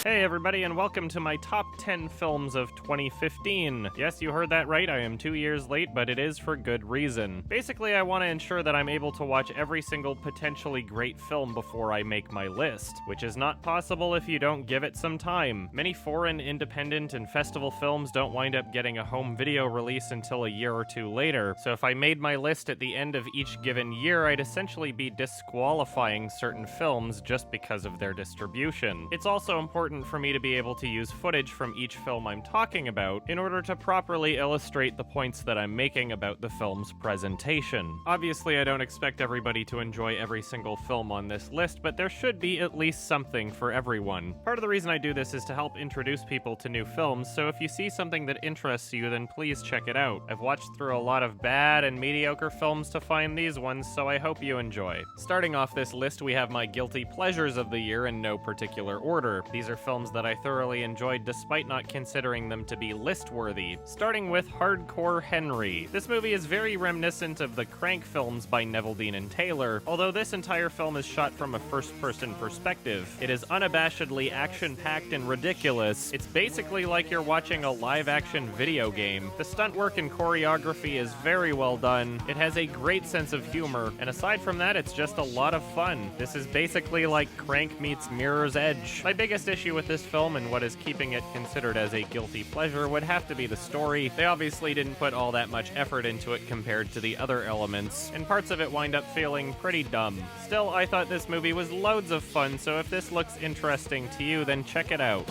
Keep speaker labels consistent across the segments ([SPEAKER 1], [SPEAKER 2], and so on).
[SPEAKER 1] Hey everybody, and welcome to my top 10 films of 2015. Yes, you heard that right, I am 2 years late, but it is for good reason. Basically, I want to ensure that I'm able to watch every single potentially great film before I make my list, which is not possible if you don't give it some time. Many foreign, independent, and festival films don't wind up getting a home video release until a year or two later, so if I made my list at the end of each given year, I'd essentially be disqualifying certain films just because of their distribution. It's also important for me to be able to use footage from each film I'm talking about in order to properly illustrate the points that I'm making about the film's presentation. Obviously, I don't expect everybody to enjoy every single film on this list, but there should be at least something for everyone. Part of the reason I do this is to help introduce people to new films, so if you see something that interests you, then please check it out. I've watched through a lot of bad and mediocre films to find these ones, so I hope you enjoy. Starting off this list, we have my guilty pleasures of the year in no particular order. These are films that I thoroughly enjoyed despite not considering them to be list-worthy. Starting with Hardcore Henry. This movie is very reminiscent of the Crank films by Neveldine and Taylor, although this entire film is shot from a first-person perspective. It is unabashedly action-packed and ridiculous. It's basically like you're watching a live-action video game. The stunt work and choreography is very well done. It has a great sense of humor, and aside from that, it's just a lot of fun. This is basically like Crank meets Mirror's Edge. My biggest issue with this film and what is keeping it considered as a guilty pleasure would have to be the story. They obviously didn't put all that much effort into it compared to the other elements, and parts of it wind up feeling pretty dumb. Still, I thought this movie was loads of fun, so if this looks interesting to you, then check it out.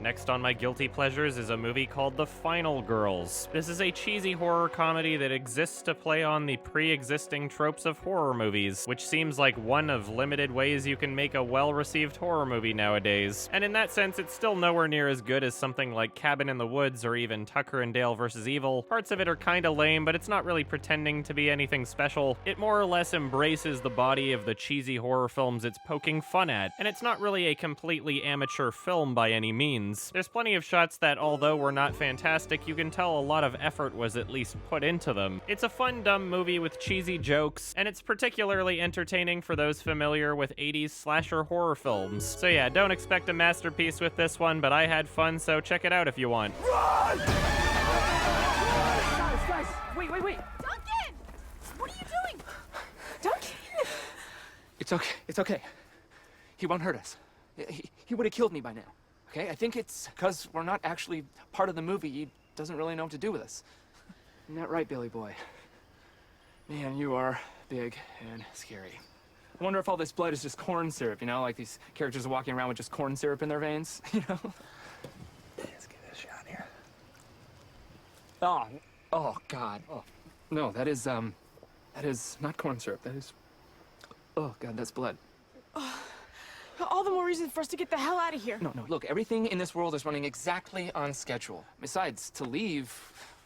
[SPEAKER 1] Next on my guilty pleasures is a movie called The Final Girls. This is a cheesy horror comedy that exists to play on the pre-existing tropes of horror movies, which seems like one of limited ways you can make a well-received horror movie nowadays. And in that sense, it's still nowhere near as good as something like Cabin in the Woods or even Tucker and Dale vs. Evil. Parts of it are kinda lame, but it's not really pretending to be anything special. It more or less embraces the body of the cheesy horror films it's poking fun at, and it's not really a completely amateur film by any means. There's plenty of shots that, although were not fantastic, you can tell a lot of effort was at least put into them. It's a fun, dumb movie with cheesy jokes, and it's particularly entertaining for those familiar with 80s slasher horror films. So yeah, don't expect a masterpiece with this one, but I had fun, so check it out if you want.
[SPEAKER 2] Run! Guys, wait.
[SPEAKER 3] Duncan! What are you doing? Duncan!
[SPEAKER 2] It's okay. He won't hurt us. He would have killed me by now. Okay, I think it's because we're not actually part of the movie. He doesn't really know what to do with us. Isn't that right, Billy boy? Man, you are big and scary. I wonder if all this blood is just corn syrup, you know? Like these characters are walking around with just corn syrup in their veins, you know? Let's get this shot here. Oh, God. Oh, no, that is not corn syrup. That is, oh, God, that's blood.
[SPEAKER 3] All the more reason for us to get the hell out of here.
[SPEAKER 2] No, look, everything in this world is running exactly on schedule. Besides, to leave,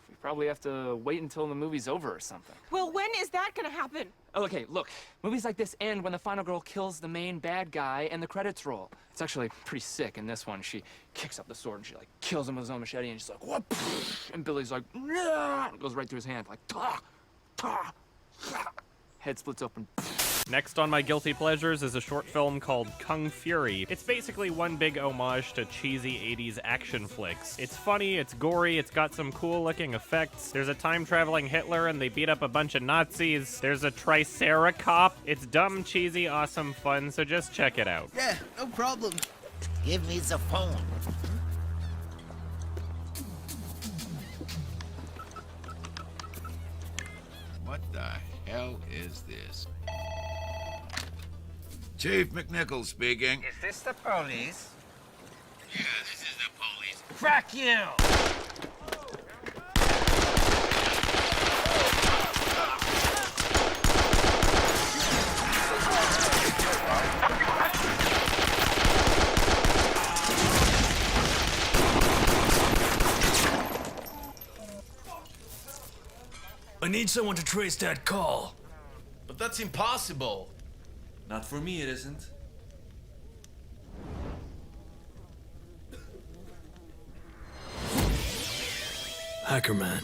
[SPEAKER 2] we probably have to wait until the movie's over or something.
[SPEAKER 3] Well, when is that gonna happen?
[SPEAKER 2] Okay, look, movies like this end when the final girl kills the main bad guy and the credits roll. It's actually pretty sick. In this one, she kicks up the sword and she, like, kills him with his own machete and she's like, what? And Billy's like, yeah! It goes right through his hand, like, ta, ta, ta. Head splits open.
[SPEAKER 1] Next on my guilty pleasures is a short film called Kung Fury. It's basically one big homage to cheesy 80s action flicks. It's funny, it's gory, it's got some cool looking effects. There's a time-traveling Hitler and they beat up a bunch of Nazis. There's a Triceracop. It's dumb, cheesy, awesome fun, so just check it out.
[SPEAKER 4] Yeah, no problem. Give me the phone.
[SPEAKER 5] What the hell is this? Chief McNichol speaking.
[SPEAKER 4] Is this the police?
[SPEAKER 5] Yeah, this is the police.
[SPEAKER 4] Crack you!
[SPEAKER 6] I need someone to trace that call.
[SPEAKER 7] But that's impossible. Not for me, it isn't.
[SPEAKER 6] Hacker Man.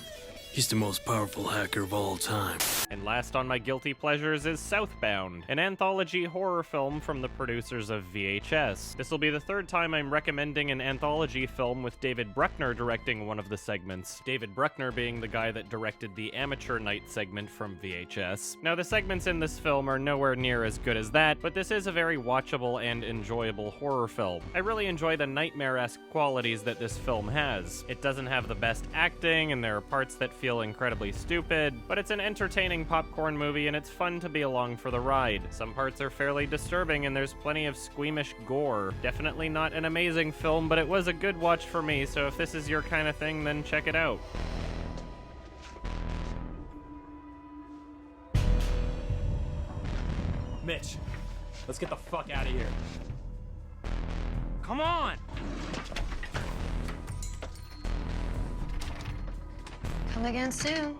[SPEAKER 6] He's the most powerful hacker of all time.
[SPEAKER 1] And last on my guilty pleasures is Southbound, an anthology horror film from the producers of VHS. This will be the third time I'm recommending an anthology film with David Bruckner directing one of the segments. David Bruckner being the guy that directed the Amateur Night segment from VHS. Now, the segments in this film are nowhere near as good as that, but this is a very watchable and enjoyable horror film. I really enjoy the nightmare-esque qualities that this film has. It doesn't have the best acting, and there are parts that feel incredibly stupid, but it's an entertaining popcorn movie and it's fun to be along for the ride. Some parts are fairly disturbing and there's plenty of squeamish gore. Definitely not an amazing film, but it was a good watch for me, so if this is your kind of thing, then check it out.
[SPEAKER 8] Mitch, let's get the fuck out of here.
[SPEAKER 2] Come on!
[SPEAKER 3] Come again soon.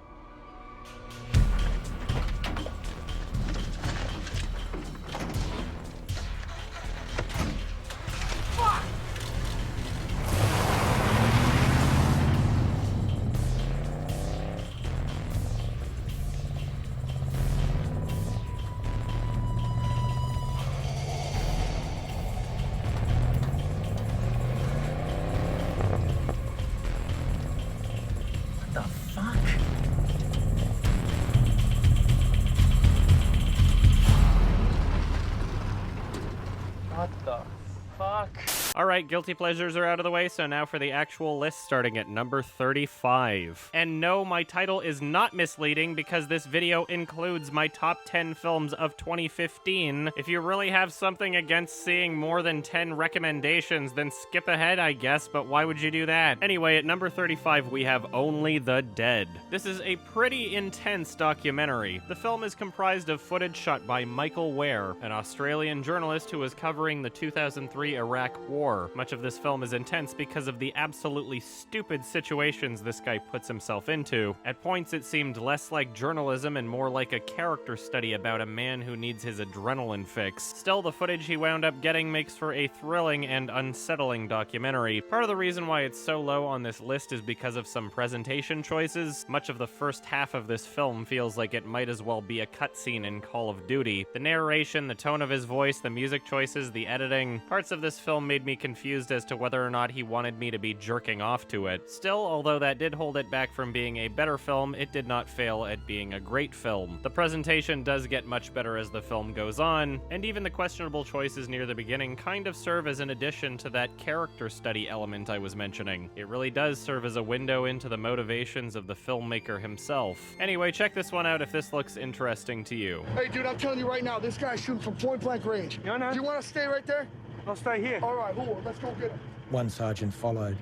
[SPEAKER 1] Alright, guilty pleasures are out of the way, so now for the actual list starting at number 35. And no, my title is not misleading because this video includes my top 10 films of 2015. If you really have something against seeing more than 10 recommendations, then skip ahead, I guess, but why would you do that? Anyway, at number 35, we have Only the Dead. This is a pretty intense documentary. The film is comprised of footage shot by Michael Ware, an Australian journalist who was covering the 2003 Iraq War. Much of this film is intense because of the absolutely stupid situations this guy puts himself into. At points, it seemed less like journalism and more like a character study about a man who needs his adrenaline fix. Still, the footage he wound up getting makes for a thrilling and unsettling documentary. Part of the reason why it's so low on this list is because of some presentation choices. Much of the first half of this film feels like it might as well be a cutscene in Call of Duty. The narration, the tone of his voice, the music choices, the editing, parts of this film made me confused as to whether or not he wanted me to be jerking off to it. Still, although that did hold it back from being a better film, it did not fail at being a great film. The presentation does get much better as the film goes on, and even the questionable choices near the beginning kind of serve as an addition to that character study element I was mentioning. It really does serve as a window into the motivations of the filmmaker himself. Anyway, check this one out if this looks interesting to you.
[SPEAKER 9] Hey, dude, I'm telling you right now, this guy's shooting from point-blank range.
[SPEAKER 10] No, no.
[SPEAKER 9] Do you want to stay right there?
[SPEAKER 10] I'll stay here.
[SPEAKER 9] All right, cool. Let's go get him.
[SPEAKER 11] One sergeant followed,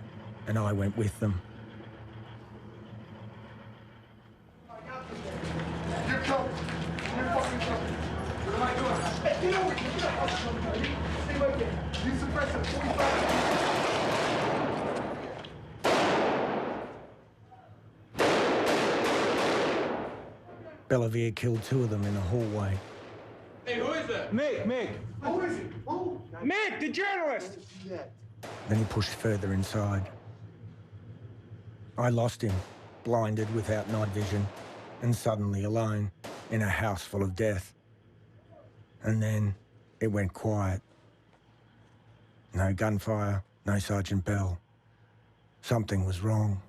[SPEAKER 11] and I went with them.
[SPEAKER 9] You're covered. You're fucking covered. What am I doing? Hey, get over here. Get the fuck over here. Stay right there. You suppress him. 45.
[SPEAKER 11] Bellavia killed two of them in the hallway.
[SPEAKER 10] Hey, who is that? Mick.
[SPEAKER 9] Who is it? Who?
[SPEAKER 10] Mick, the journalist!
[SPEAKER 11] Then he pushed further inside. I lost him, blinded without night vision, and suddenly alone in a house full of death. And then it went quiet. No gunfire, no Sergeant Bell. Something was wrong.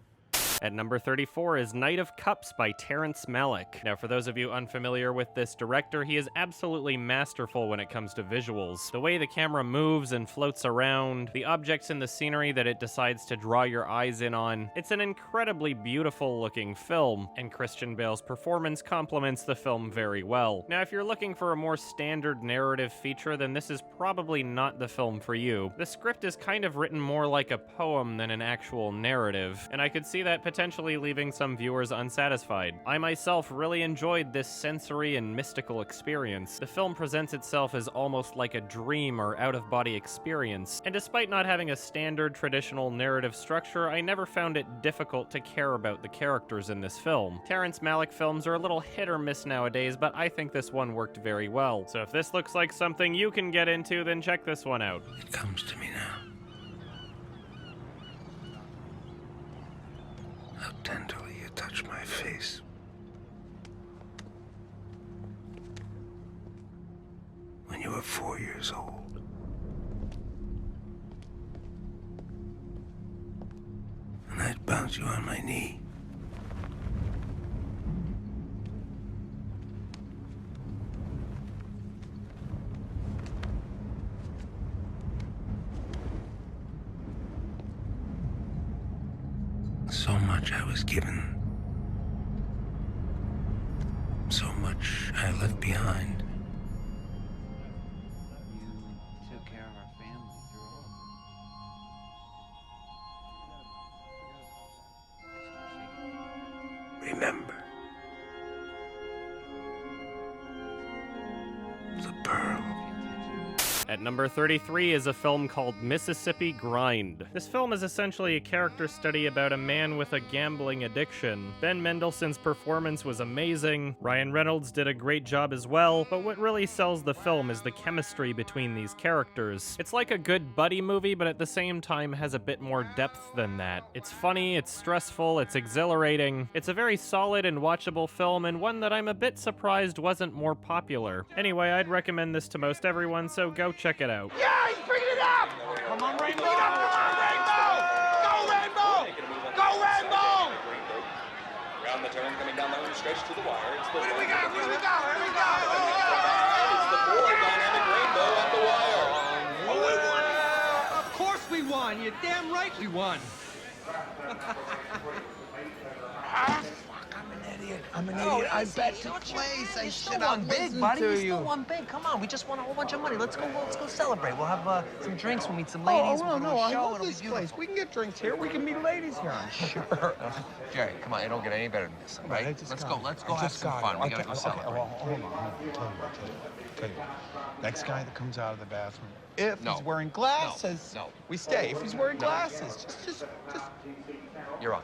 [SPEAKER 1] At number 34 is Knight of Cups by Terrence Malick. Now, for those of you unfamiliar with this director, he is absolutely masterful when it comes to visuals. The way the camera moves and floats around, the objects in the scenery that it decides to draw your eyes in on. It's an incredibly beautiful looking film, and Christian Bale's performance complements the film very well. Now, if you're looking for a more standard narrative feature, then this is probably not the film for you. The script is kind of written more like a poem than an actual narrative, and I could see that potentially leaving some viewers unsatisfied. I myself really enjoyed this sensory and mystical experience. The film presents itself as almost like a dream or out-of-body experience, and despite not having a standard traditional narrative structure, I never found it difficult to care about the characters in this film. Terrence Malick films are a little hit or miss nowadays, but I think this one worked very well. So if this looks like something you can get into, then check this one out.
[SPEAKER 6] It comes to me now. How tenderly you touch my face. When you were 4 years old. And I'd bounce you on my knee. So much I was given. So much I left behind.
[SPEAKER 4] You took care of our family through all of it.
[SPEAKER 6] Remember. The pearl.
[SPEAKER 1] At number 33 is a film called Mississippi Grind. This film is essentially a character study about a man with a gambling addiction. Ben Mendelsohn's performance was amazing, Ryan Reynolds did a great job as well, but what really sells the film is the chemistry between these characters. It's like a good buddy movie, but at the same time has a bit more depth than that. It's funny, it's stressful, it's exhilarating. It's a very solid and watchable film, and one that I'm a bit surprised wasn't more popular. Anyway, I'd recommend this to most everyone, so go check it out.
[SPEAKER 10] Yeah, he's bringing it up! Come on, Rainbow! Bring it up! Come on, Rainbow! Go, Rainbow! Go, Rainbow!
[SPEAKER 8] Round the turn, coming down the home stretch to the wire. It's the
[SPEAKER 10] What do we got? What do we got? What do we got?
[SPEAKER 8] It's the four dynamic rainbow at the wire.
[SPEAKER 10] Oh, we won! Of course we won! You're damn right we won!
[SPEAKER 4] I'm an idiot. I bet the place. I should have listened to you.
[SPEAKER 12] Still won big. Come on, we just won a whole bunch of money. Let's go celebrate. We'll have some drinks. We'll meet some ladies.
[SPEAKER 10] Oh, no, I love
[SPEAKER 12] It'll
[SPEAKER 10] this
[SPEAKER 12] be
[SPEAKER 10] place. We can get drinks here. We can meet ladies here. I'm sure.
[SPEAKER 12] Jerry, come on, it don't get any better than this, all right? Let's go have some fun. We gotta go celebrate.
[SPEAKER 9] Hold on. Tell you what. Next guy that comes out of the bathroom, if he's wearing glasses, we stay. If he's wearing glasses, just.
[SPEAKER 12] You're on.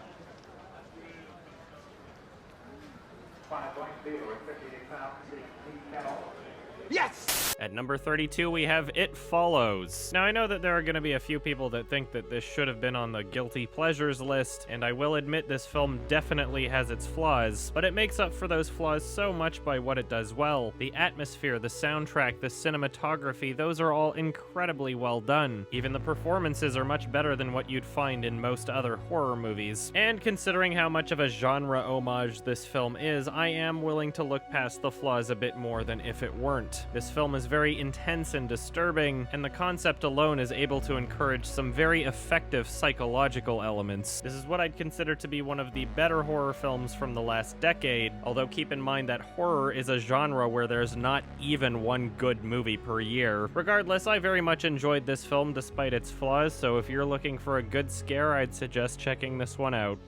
[SPEAKER 10] Yes!
[SPEAKER 1] At number 32, we have It Follows. Now, I know that there are going to be a few people that think that this should have been on the guilty pleasures list, and I will admit this film definitely has its flaws, but it makes up for those flaws so much by what it does well. The atmosphere, the soundtrack, the cinematography, those are all incredibly well done. Even the performances are much better than what you'd find in most other horror movies. And considering how much of a genre homage this film is, I am willing to look past the flaws a bit more than if it weren't. This film is very intense and disturbing, and the concept alone is able to encourage some very effective psychological elements. This is what I'd consider to be one of the better horror films from the last decade, although keep in mind that horror is a genre where there's not even one good movie per year. Regardless, I very much enjoyed this film despite its flaws, so if you're looking for a good scare, I'd suggest checking this one out.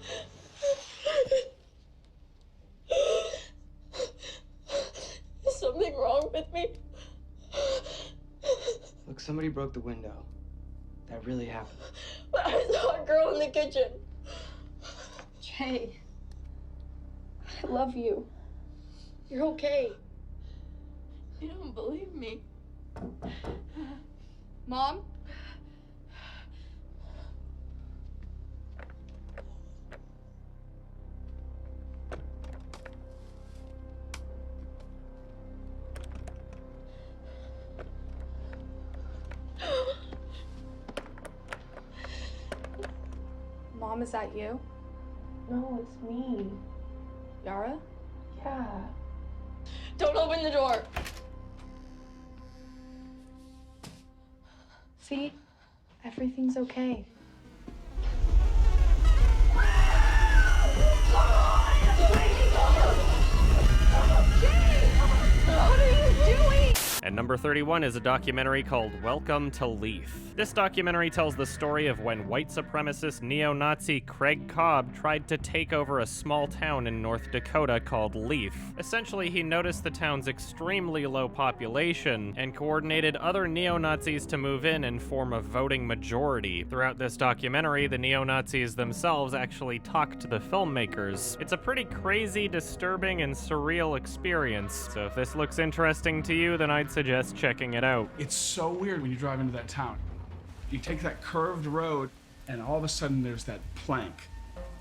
[SPEAKER 3] Is something wrong with me?
[SPEAKER 13] Look, somebody broke the window. That really happened.
[SPEAKER 3] But I saw a girl in the kitchen. Jay, I love you. You're okay. You don't believe me. Mom? Mom, is that you? No, it's me. Yara? Yeah. Don't open the door! See? Everything's okay. What are you doing?
[SPEAKER 1] And number 31 is a documentary called Welcome to Leith. This documentary tells the story of when white supremacist neo-Nazi Craig Cobb tried to take over a small town in North Dakota called Leith. Essentially, he noticed the town's extremely low population and coordinated other neo-Nazis to move in and form a voting majority. Throughout this documentary, the neo-Nazis themselves actually talk to the filmmakers. It's a pretty crazy, disturbing, and surreal experience. So if this looks interesting to you, then I'd suggest checking it out.
[SPEAKER 14] It's so weird when you drive into that town. You take that curved road, and all of a sudden there's that plank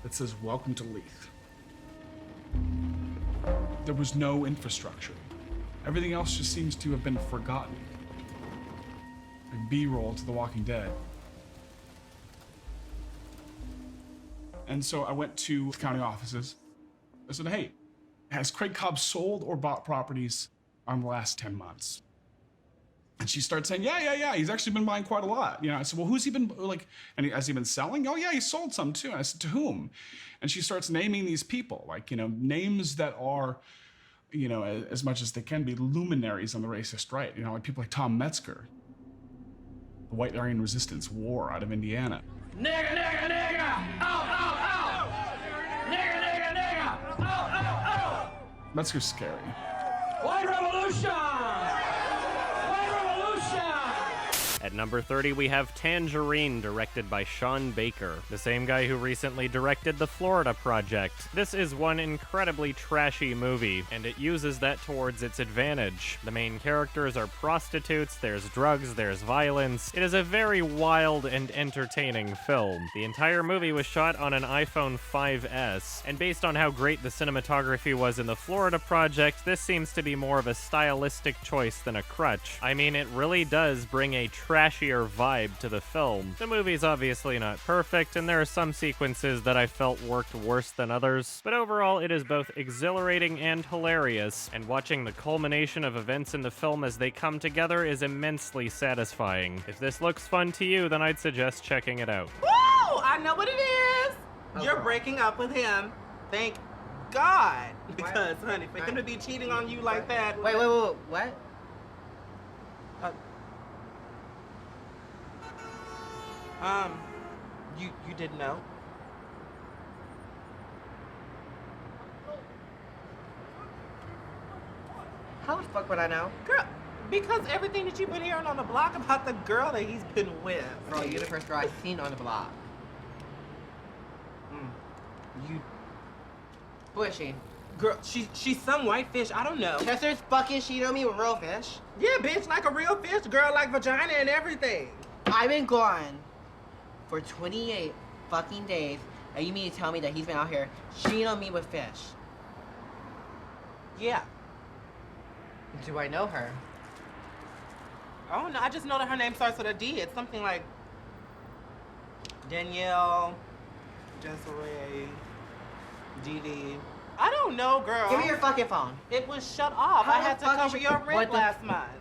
[SPEAKER 14] that says, "Welcome to Leith." There was no infrastructure. Everything else just seems to have been forgotten. Like B-roll to The Walking Dead. And so I went to the county offices. I said, "Hey, has Craig Cobb sold or bought properties on the last 10 months?" And she starts saying, yeah, he's actually been buying quite a lot. You know, I said, "Well, who's he been, like, and has he been selling?" "Oh, yeah, he sold some too." And I said, "To whom?" And she starts naming these people, like, you know, names that are, you know, as much as they can be luminaries on the racist right. You know, like people like Tom Metzger, the White Aryan Resistance War out of Indiana.
[SPEAKER 10] Nigga, nigga, nigga! Ow, ow, ow! Nigga, nigga, nigga! Ow, ow, ow!
[SPEAKER 14] Metzger's scary.
[SPEAKER 10] White revolution!
[SPEAKER 1] At number 30, we have Tangerine, directed by Sean Baker, the same guy who recently directed The Florida Project. This is one incredibly trashy movie, and it uses that towards its advantage. The main characters are prostitutes, there's drugs, there's violence. It is a very wild and entertaining film. The entire movie was shot on an iPhone 5S, and based on how great the cinematography was in The Florida Project, this seems to be more of a stylistic choice than a crutch. I mean, it really does bring a trashier vibe to the film. The movie's obviously not perfect, and there are some sequences that I felt worked worse than others, but overall it is both exhilarating and hilarious, and watching the culmination of events in the film as they come together is immensely satisfying. If this looks fun to you, then I'd suggest checking it out.
[SPEAKER 15] Woo! I know what it is! You're breaking up with him. Thank God. Because, honey, for him to be cheating on you like that...
[SPEAKER 12] Wait, what?
[SPEAKER 15] You didn't know?
[SPEAKER 12] How the fuck would I know?
[SPEAKER 15] Girl, because everything that you've been hearing on the block about the girl that he's been with.
[SPEAKER 12] Bro, you're the first girl I've seen on the block.
[SPEAKER 15] You...
[SPEAKER 12] Who is she?
[SPEAKER 15] Girl, she's some white fish, I don't know.
[SPEAKER 12] Chester's fucking cheating on me with real fish?
[SPEAKER 15] Yeah, bitch, like a real fish, girl, like vagina and everything.
[SPEAKER 12] I've been gone for 28 fucking days, and you mean to tell me that he's been out here cheating on me with fish?
[SPEAKER 15] Yeah.
[SPEAKER 12] Do I know her?
[SPEAKER 15] Oh no, I just know that her name starts with a D. It's something like Danielle, Desiree, Dee Dee. I don't know, girl.
[SPEAKER 12] Give me your fucking phone.
[SPEAKER 15] It was shut off. I had to cover your rent last month.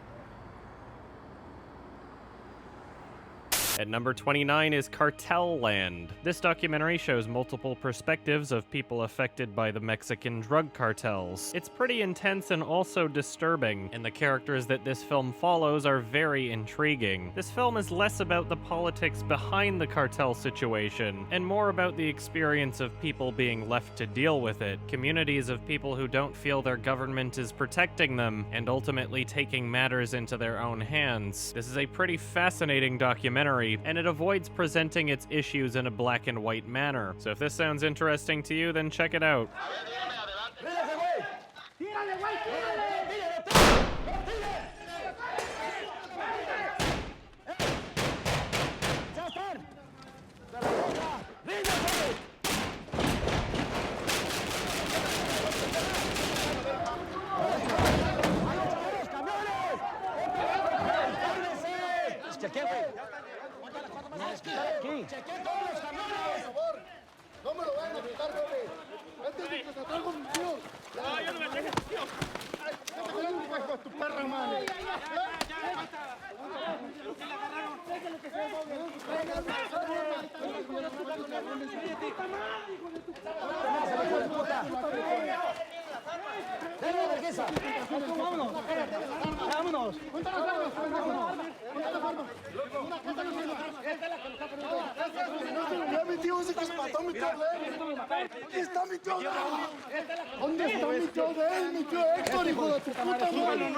[SPEAKER 1] At number 29 is Cartel Land. This documentary shows multiple perspectives of people affected by the Mexican drug cartels. It's pretty intense and also disturbing, and the characters that this film follows are very intriguing. This film is less about the politics behind the cartel situation, and more about the experience of people being left to deal with it, communities of people who don't feel their government is protecting them, and ultimately taking matters into their own hands. This is a pretty fascinating documentary, and it avoids presenting its issues in a black and white manner. So if this sounds interesting to you, then check it out.
[SPEAKER 10] ¿Dónde está mi tío de él? Mi tío Héctor, hijo de tu puta madre.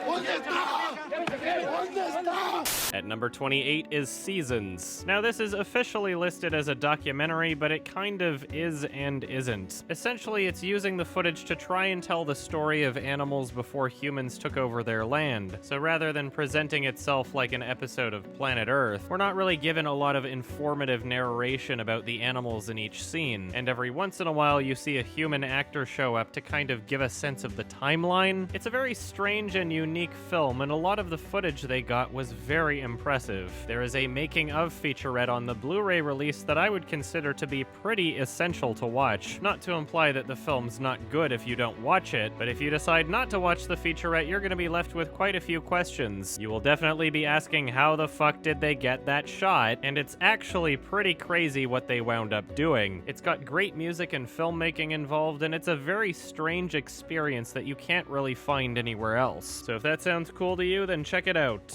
[SPEAKER 10] ¿Dónde está? ¿Dónde está?
[SPEAKER 1] At number 28 is Seasons. Now, this is officially listed as a documentary, but it kind of is and isn't. Essentially, it's using the footage to try and tell the story of animals before humans took over their land. So rather than presenting itself like an episode of Planet Earth, we're not really given a lot of informative narration about the animals in each scene. And every once in a while, you see a human actor show up to kind of give a sense of the timeline. It's a very strange and unique film, and a lot of the footage they got was very impressive. There is a making of featurette on the Blu-ray release that I would consider to be pretty essential to watch. Not to imply that the film's not good if you don't watch it, but if you decide not to watch the featurette, you're gonna be left with quite a few questions. You will definitely be asking how the fuck did they get that shot, and it's actually pretty crazy what they wound up doing. It's got great music and filmmaking involved, and it's a very strange experience that you can't really find anywhere else. So if that sounds cool to you, then check it out.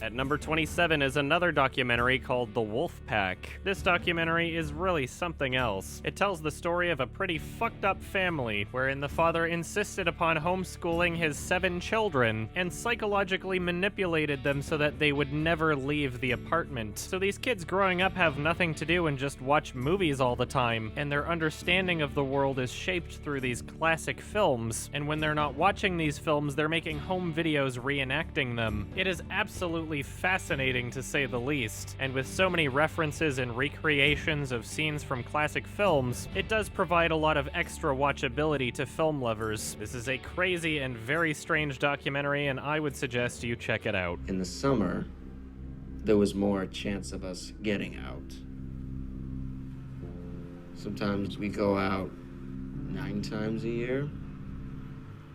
[SPEAKER 1] At number 27 is another documentary called The Wolfpack. This documentary is really something else. It tells the story of a pretty fucked up family, wherein the father insisted upon homeschooling his 7 children and psychologically manipulated them so that they would never leave the apartment. So these kids growing up have nothing to do and just watch movies all the time, and their understanding of the world is shaped through these classic films, and when they're not watching these films, they're making home videos reenacting them. It is absolutely fascinating to say the least, and with so many references and recreations of scenes from classic films, it does provide a lot of extra watchability to film lovers. This is a crazy and very strange documentary, and I would suggest you check it out.
[SPEAKER 16] In the summer, there was more chance of us getting out. Sometimes we go out 9 times a year,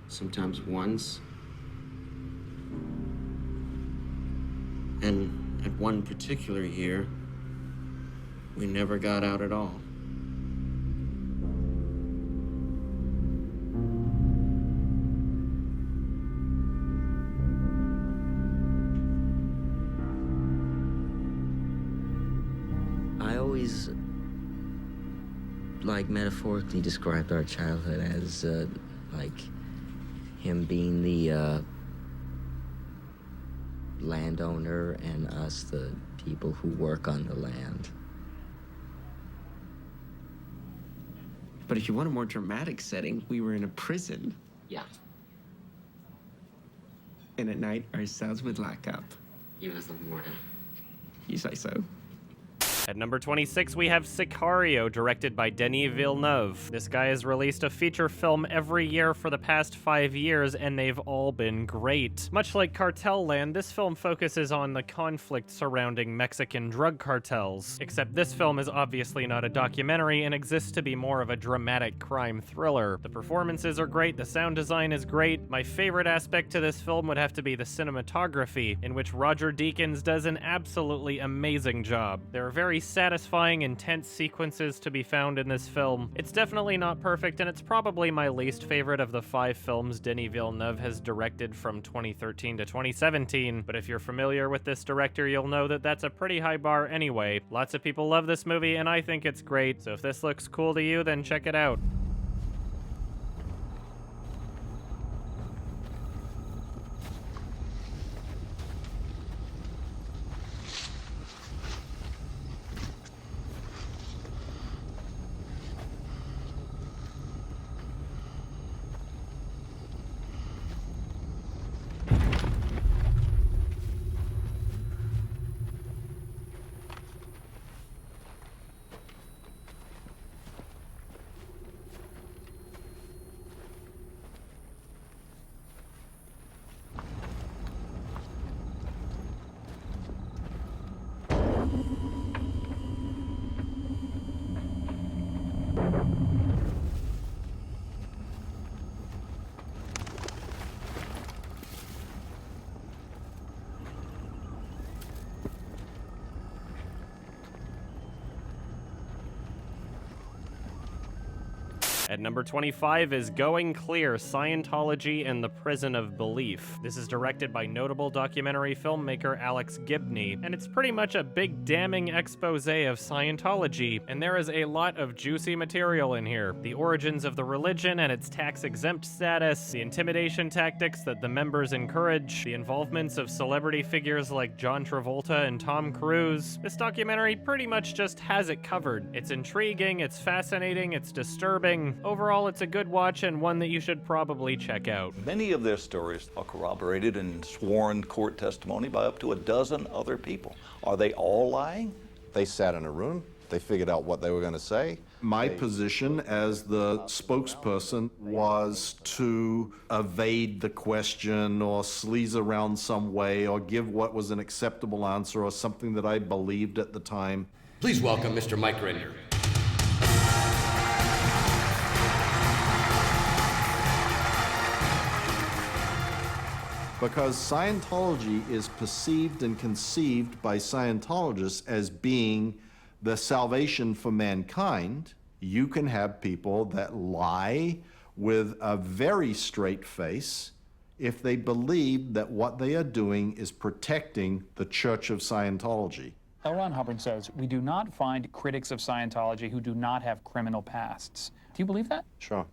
[SPEAKER 16] sometimes once. And at one particular year, we never got out at all.
[SPEAKER 17] I always, metaphorically described our childhood as, him being the, landowner and us the people who work on the land.
[SPEAKER 16] But if you want a more dramatic setting, we were in a prison.
[SPEAKER 17] Yeah.
[SPEAKER 16] And at night, our cells would lock up.
[SPEAKER 17] Even in the morning.
[SPEAKER 16] You say so.
[SPEAKER 1] At number 26, we have Sicario, directed by Denis Villeneuve. This guy has released a feature film every year for the past 5 years, and they've all been great. Much like Cartel Land, this film focuses on the conflict surrounding Mexican drug cartels, except this film is obviously not a documentary and exists to be more of a dramatic crime thriller. The performances are great, the sound design is great. My favorite aspect to this film would have to be the cinematography, in which Roger Deakins does an absolutely amazing job. There are very very satisfying, intense sequences to be found in this film. It's definitely not perfect, and it's probably my least favorite of the 5 films Denis Villeneuve has directed from 2013 to 2017, but if you're familiar with this director, you'll know that that's a pretty high bar anyway. Lots of people love this movie, and I think it's great, so if this looks cool to you, then check it out. At number 25 is Going Clear, Scientology and the Prison of Belief. This is directed by notable documentary filmmaker Alex Gibney, and it's pretty much a big damning expose of Scientology, and there is a lot of juicy material in here. The origins of the religion and its tax-exempt status, the intimidation tactics that the members encourage, the involvements of celebrity figures like John Travolta and Tom Cruise. This documentary pretty much just has it covered. It's intriguing, it's fascinating, it's disturbing. Overall, it's a good watch and one that you should probably check out.
[SPEAKER 18] Many of their stories are corroborated in sworn court testimony by up to a dozen other people. Are they all lying?
[SPEAKER 19] They sat in a room. They figured out what they were going to say. My position as the spokesperson was to evade the question or sleaze around some way or give what was an acceptable answer or something that I believed at the time.
[SPEAKER 20] Please welcome Mr. Mike Render.
[SPEAKER 19] Because Scientology is perceived and conceived by Scientologists as being the salvation for mankind, you can have people that lie with a very straight face if they believe that what they are doing is protecting the Church of Scientology.
[SPEAKER 21] L. Ron Hubbard says, we do not find critics of Scientology who do not have criminal pasts. Do you believe that?
[SPEAKER 19] Sure.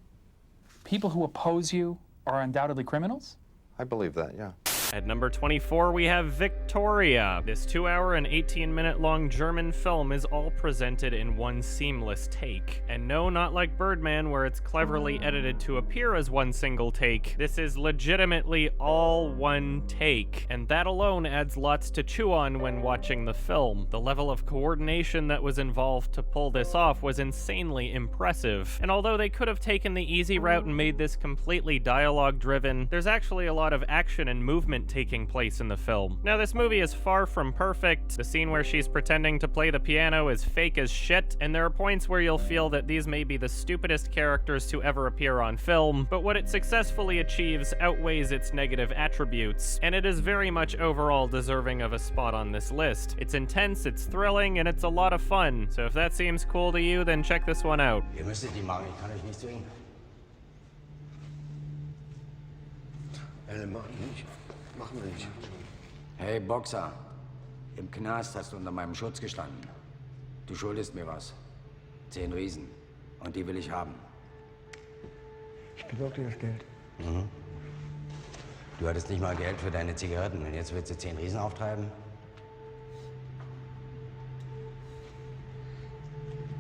[SPEAKER 21] People who oppose you are undoubtedly criminals?
[SPEAKER 19] I believe that, yeah.
[SPEAKER 1] At number 24, we have Victoria. This 2-hour and 18-minute long German film is all presented in one seamless take. And no, not like Birdman, where it's cleverly edited to appear as one single take. This is legitimately all one take, and that alone adds lots to chew on when watching the film. The level of coordination that was involved to pull this off was insanely impressive. And although they could have taken the easy route and made this completely dialogue-driven, there's actually a lot of action and movement taking place in the film. Now, this movie is far from perfect. The scene where she's pretending to play the piano is fake as shit, and there are points where you'll feel that these may be the stupidest characters to ever appear on film, but what it successfully achieves outweighs its negative attributes, and it is very much overall deserving of a spot on this list. It's intense, it's thrilling, and it's a lot of fun, so if that seems cool to you, then check this one out.
[SPEAKER 20] Ihr müsstet die machen, ich kann euch nicht zwingen. Machen wir nicht. Hey, Boxer. Im Knast hast du unter meinem Schutz gestanden. Du schuldest mir was. 10 Riesen. Und die will ich haben.
[SPEAKER 13] Ich besorge dir das Geld.
[SPEAKER 20] Mhm. Du hattest nicht mal Geld für deine Zigaretten und jetzt willst du 10 Riesen auftreiben?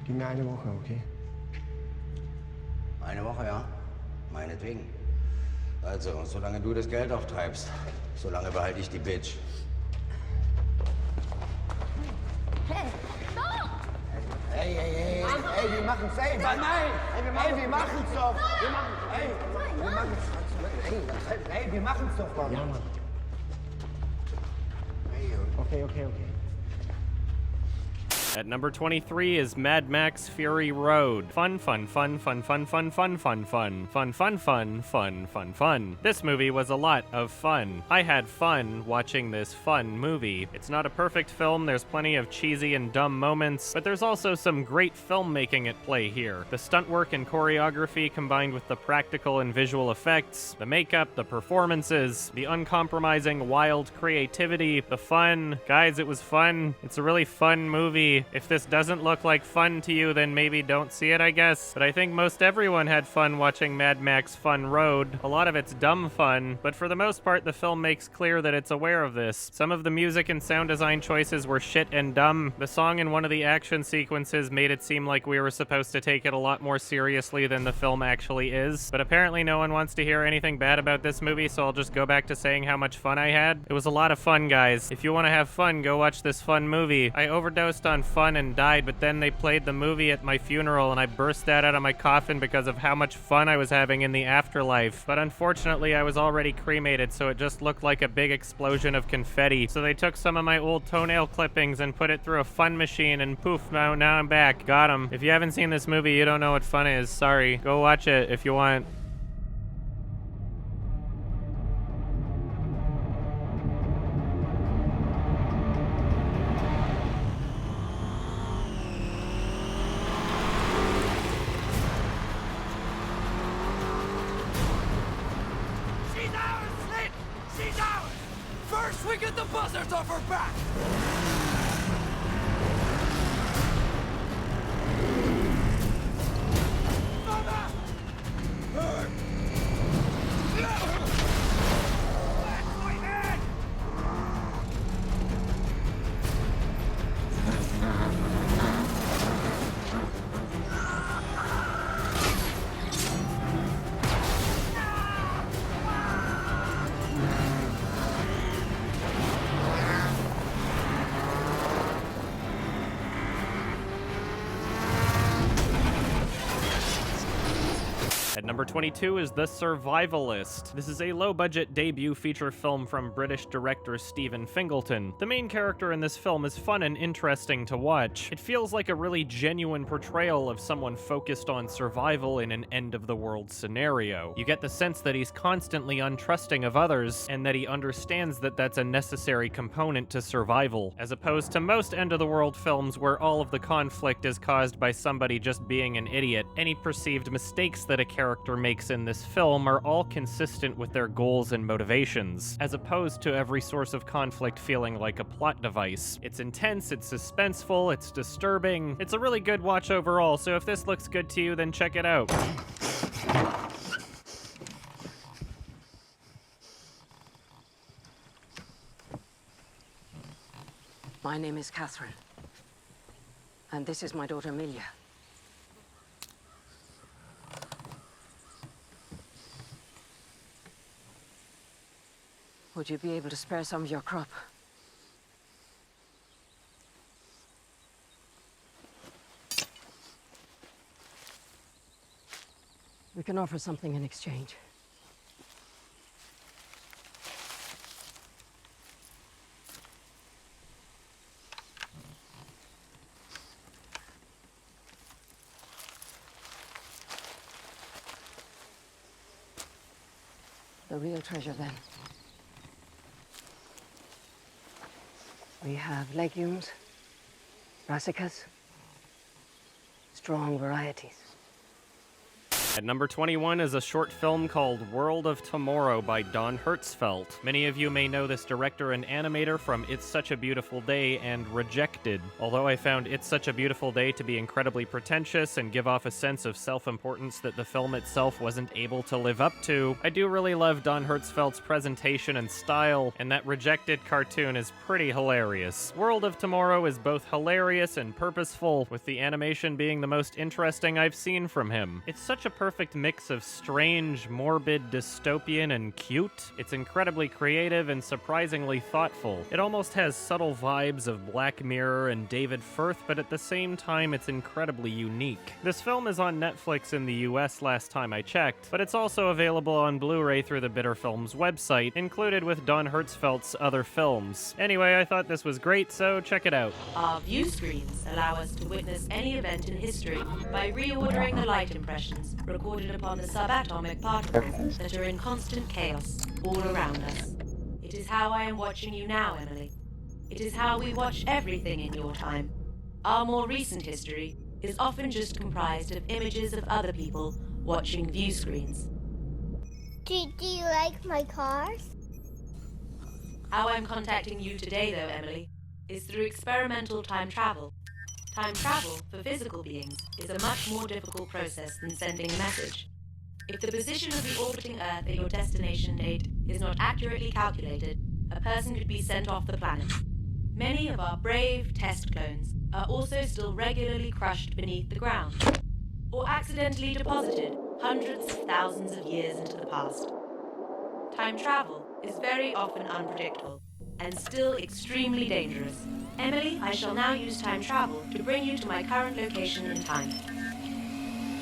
[SPEAKER 13] Gib mir eine Woche, okay?
[SPEAKER 20] Eine Woche, ja. Meinetwegen. Also, solange du das Geld auftreibst, solange behalte ich die Bitch.
[SPEAKER 10] Hey, stopp!
[SPEAKER 20] Hey,
[SPEAKER 10] wir machen's, ey! Nein! Ey, wir machen's doch! Wir machen's doch, Mann!
[SPEAKER 13] Ja, Mann. Okay.
[SPEAKER 1] At number 23 is Mad Max Fury Road. Fun, fun, fun, fun, fun, fun, fun, fun, fun, fun, fun, fun, fun, fun, fun. This movie was a lot of fun. I had fun watching this fun movie. It's not a perfect film, there's plenty of cheesy and dumb moments, but there's also some great filmmaking at play here. The stunt work and choreography combined with the practical and visual effects, the makeup, the performances, the uncompromising wild creativity, the fun. Guys, it was fun. It's a really fun movie. If this doesn't look like fun to you, then maybe don't see it, I guess. But I think most everyone had fun watching Mad Max Fun Road. A lot of it's dumb fun, but for the most part, the film makes clear that it's aware of this. Some of the music and sound design choices were shit and dumb. The song in one of the action sequences made it seem like we were supposed to take it a lot more seriously than the film actually is. But apparently no one wants to hear anything bad about this movie, so I'll just go back to saying how much fun I had. It was a lot of fun, guys. If you want to have fun, go watch this fun movie. I overdosed on fun and died, but then they played the movie at my funeral and I burst that out of my coffin because of how much fun I was having in the afterlife. But unfortunately, I was already cremated, so it just looked like a big explosion of confetti. So they took some of my old toenail clippings and put it through a fun machine, and poof, now I'm back. Got 'em. If you haven't seen this movie, you don't know what fun is. Sorry. Go watch it if you want.
[SPEAKER 10] First, we get the buzzards off her back! Mama!
[SPEAKER 1] At number 22 is The Survivalist. This is a low-budget debut feature film from British director Stephen Fingleton. The main character in this film is fun and interesting to watch. It feels like a really genuine portrayal of someone focused on survival in an end-of-the-world scenario. You get the sense that he's constantly untrusting of others, and that he understands that that's a necessary component to survival, as opposed to most end-of-the-world films where all of the conflict is caused by somebody just being an idiot. Any perceived mistakes that a character makes in this film are all consistent with their goals and motivations, as opposed to every source of conflict feeling like a plot device. It's intense, it's suspenseful, it's disturbing. It's a really good watch overall, so if this looks good to you, then check it out.
[SPEAKER 5] My name is Catherine, and this is my daughter Amelia. Would you be able to spare some of your crop? We can offer something in exchange. The real treasure, then. We have legumes, brassicas, strong varieties.
[SPEAKER 1] At number 21 is a short film called World of Tomorrow by Don Hertzfeldt. Many of you may know this director and animator from It's Such a Beautiful Day and Rejected. Although I found It's Such a Beautiful Day to be incredibly pretentious and give off a sense of self-importance that the film itself wasn't able to live up to, I do really love Don Hertzfeldt's presentation and style, and that Rejected cartoon is pretty hilarious. World of Tomorrow is both hilarious and purposeful, with the animation being the most interesting I've seen from him. It's such a perfect mix of strange, morbid, dystopian, and cute. It's incredibly creative and surprisingly thoughtful. It almost has subtle vibes of Black Mirror and David Firth, but at the same time, it's incredibly unique. This film is on Netflix in the US last time I checked, but it's also available on Blu-ray through the Bitter Films website, included with Don Hertzfeldt's other films. Anyway, I thought this was great, so check it out.
[SPEAKER 7] Our view screens allow us to witness any event in history by reordering the light impressions recorded upon the subatomic particles that are in constant chaos all around us. It is how I am watching you now, Emily. It is how we watch everything in your time. Our more recent history is often just comprised of images of other people watching view screens.
[SPEAKER 3] Do you like my cars?
[SPEAKER 7] How I'm contacting you today, though, Emily, is through experimental time travel. Time travel, for physical beings, is a much more difficult process than sending a message. If the position of the orbiting Earth at your destination date is not accurately calculated, a person could be sent off the planet. Many of our brave test clones are also still regularly crushed beneath the ground, or accidentally deposited hundreds of thousands of years into the past. Time travel is very often unpredictable, and still extremely dangerous. Emily, I shall now use time travel to bring you to my current location in time.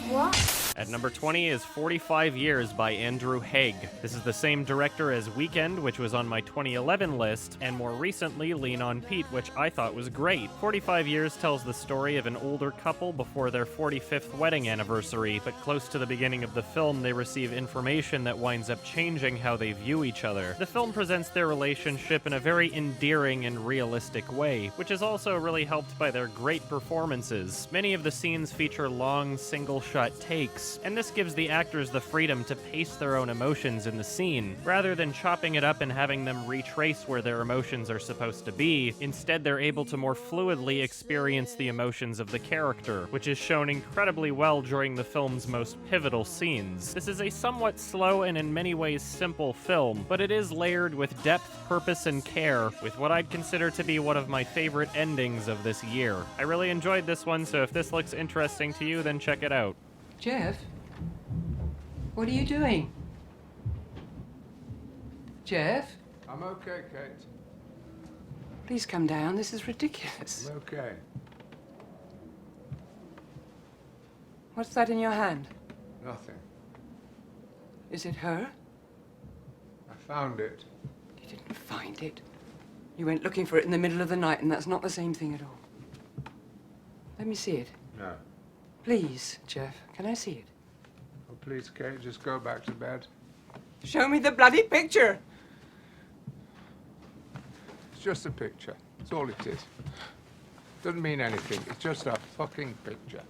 [SPEAKER 3] What?
[SPEAKER 1] At number 20 is 45 Years by Andrew Haig. This is the same director as Weekend, which was on my 2011 list, and more recently Lean on Pete, which I thought was great. 45 Years tells the story of an older couple before their 45th wedding anniversary, but close to the beginning of the film they receive information that winds up changing how they view each other. The film presents their relationship in a very endearing and realistic way, which is also really helped by their great performances. Many of the scenes feature long, single-shot takes, and this gives the actors the freedom to pace their own emotions in the scene. Rather than chopping it up and having them retrace where their emotions are supposed to be, instead they're able to more fluidly experience the emotions of the character, which is shown incredibly well during the film's most pivotal scenes. This is a somewhat slow and in many ways simple film, but it is layered with depth, purpose, and care, with what I'd consider to be one of my favorite endings of this year. I really enjoyed this one, so if this looks interesting to you, then check it out.
[SPEAKER 22] Jeff? What are you doing? Jeff?
[SPEAKER 23] I'm okay, Kate.
[SPEAKER 22] Please come down. This is ridiculous.
[SPEAKER 23] I'm okay.
[SPEAKER 22] What's that in your hand?
[SPEAKER 23] Nothing.
[SPEAKER 22] Is it her?
[SPEAKER 23] I found it.
[SPEAKER 22] You didn't find it. You went looking for it in the middle of the night, and that's not the same thing at all. Let me see it.
[SPEAKER 23] No.
[SPEAKER 22] Please, Jeff, can I see it?
[SPEAKER 23] Oh, please, Kate, just go back to bed.
[SPEAKER 22] Show me the bloody picture!
[SPEAKER 23] It's just a picture. That's all it is. Doesn't mean anything. It's just a fucking picture.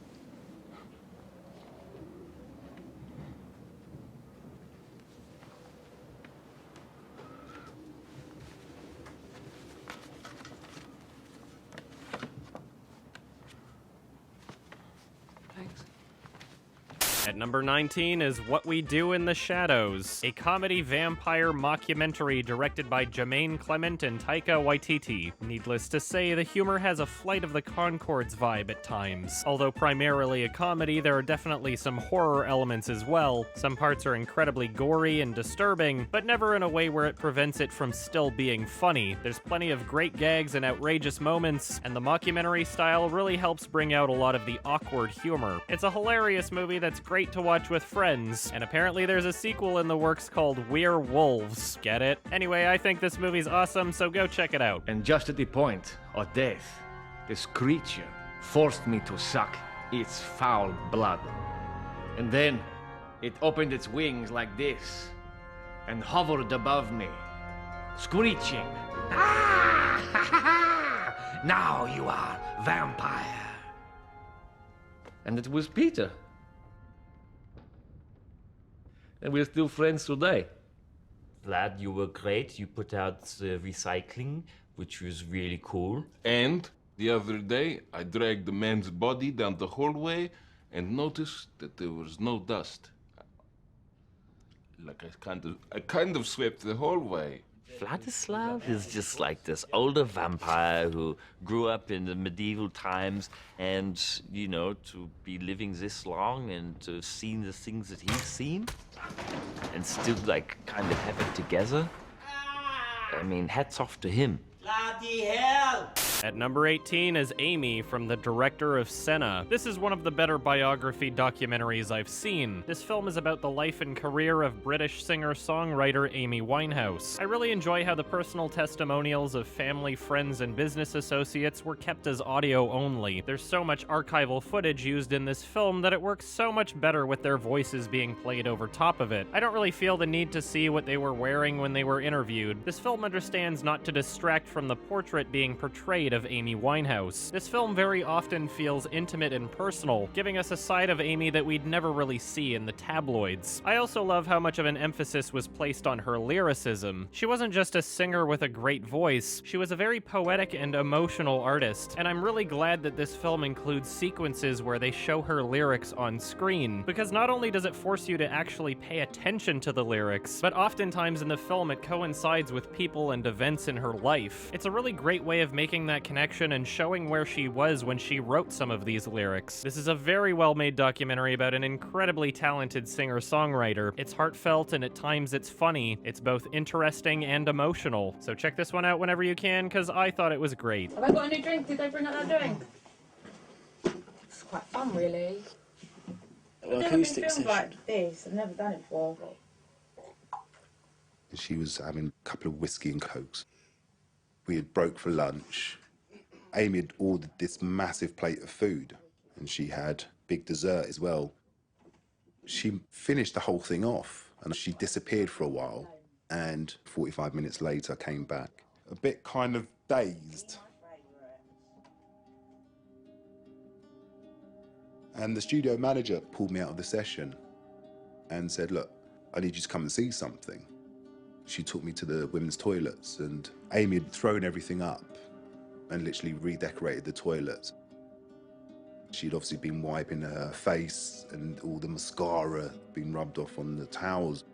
[SPEAKER 1] At number 19 is What We Do in the Shadows, a comedy vampire mockumentary directed by Jermaine Clement and Taika Waititi. Needless to say, the humor has a Flight of the Conchords vibe at times. Although primarily a comedy, there are definitely some horror elements as well. Some parts are incredibly gory and disturbing, but never in a way where it prevents it from still being funny. There's plenty of great gags and outrageous moments, and the mockumentary style really helps bring out a lot of the awkward humor. It's a hilarious movie that's great to watch with friends, and apparently there's a sequel in the works called We're Wolves. Get it? Anyway, I think this movie's awesome, so go check it out.
[SPEAKER 24] And just at the point of death, this creature forced me to suck its foul blood. And then it opened its wings like this and hovered above me, screeching, "Ah! Now you are vampire." And it was Peter. And we're still friends today.
[SPEAKER 25] Vlad, you were great. You put out the recycling, which was really cool.
[SPEAKER 26] And the other day, I dragged the man's body down the hallway and noticed that there was no dust. Like I kind of swept the hallway.
[SPEAKER 25] Vladislav is just like this older vampire who grew up in the medieval times, and, you know, to be living this long and to have seen the things that he's seen and still, like, kind of have it together. I mean, hats off to him.
[SPEAKER 15] Bloody hell!
[SPEAKER 1] At number 18 is Amy from the director of Senna. This is one of the better biography documentaries I've seen. This film is about the life and career of British singer-songwriter Amy Winehouse. I really enjoy how the personal testimonials of family, friends, and business associates were kept as audio only. There's so much archival footage used in this film that it works so much better with their voices being played over top of it. I don't really feel the need to see what they were wearing when they were interviewed. This film understands not to distract from the portrait being portrayed of Amy Winehouse. This film very often feels intimate and personal, giving us a side of Amy that we'd never really see in the tabloids. I also love how much of an emphasis was placed on her lyricism. She wasn't just a singer with a great voice, she was a very poetic and emotional artist, and I'm really glad that this film includes sequences where they show her lyrics on screen, because not only does it force you to actually pay attention to the lyrics, but oftentimes in the film it coincides with people and events in her life. It's a really great way of making that connection and showing where she was when she wrote some of these lyrics. This is a very well-made documentary about an incredibly talented singer-songwriter. It's heartfelt and at times it's funny. It's both interesting and emotional. So check this one out whenever you can, because I thought it was great.
[SPEAKER 3] Have I got a new drink? Did they bring out that drink? It's quite fun, really. I've never been filmed like this. I've never done it before.
[SPEAKER 2] She was having a couple of whiskey and cokes. We had broke for lunch. Amy had ordered this massive plate of food, and she had big dessert as well. She finished the whole thing off, and she disappeared for a while, and 45 minutes later came back, a bit kind of dazed. And the studio manager pulled me out of the session and said, look, I need you to come and see something. She took me to the women's toilets, and Amy had thrown everything up and literally redecorated the toilets. She'd obviously been wiping her face, and all the mascara been rubbed off on the towels.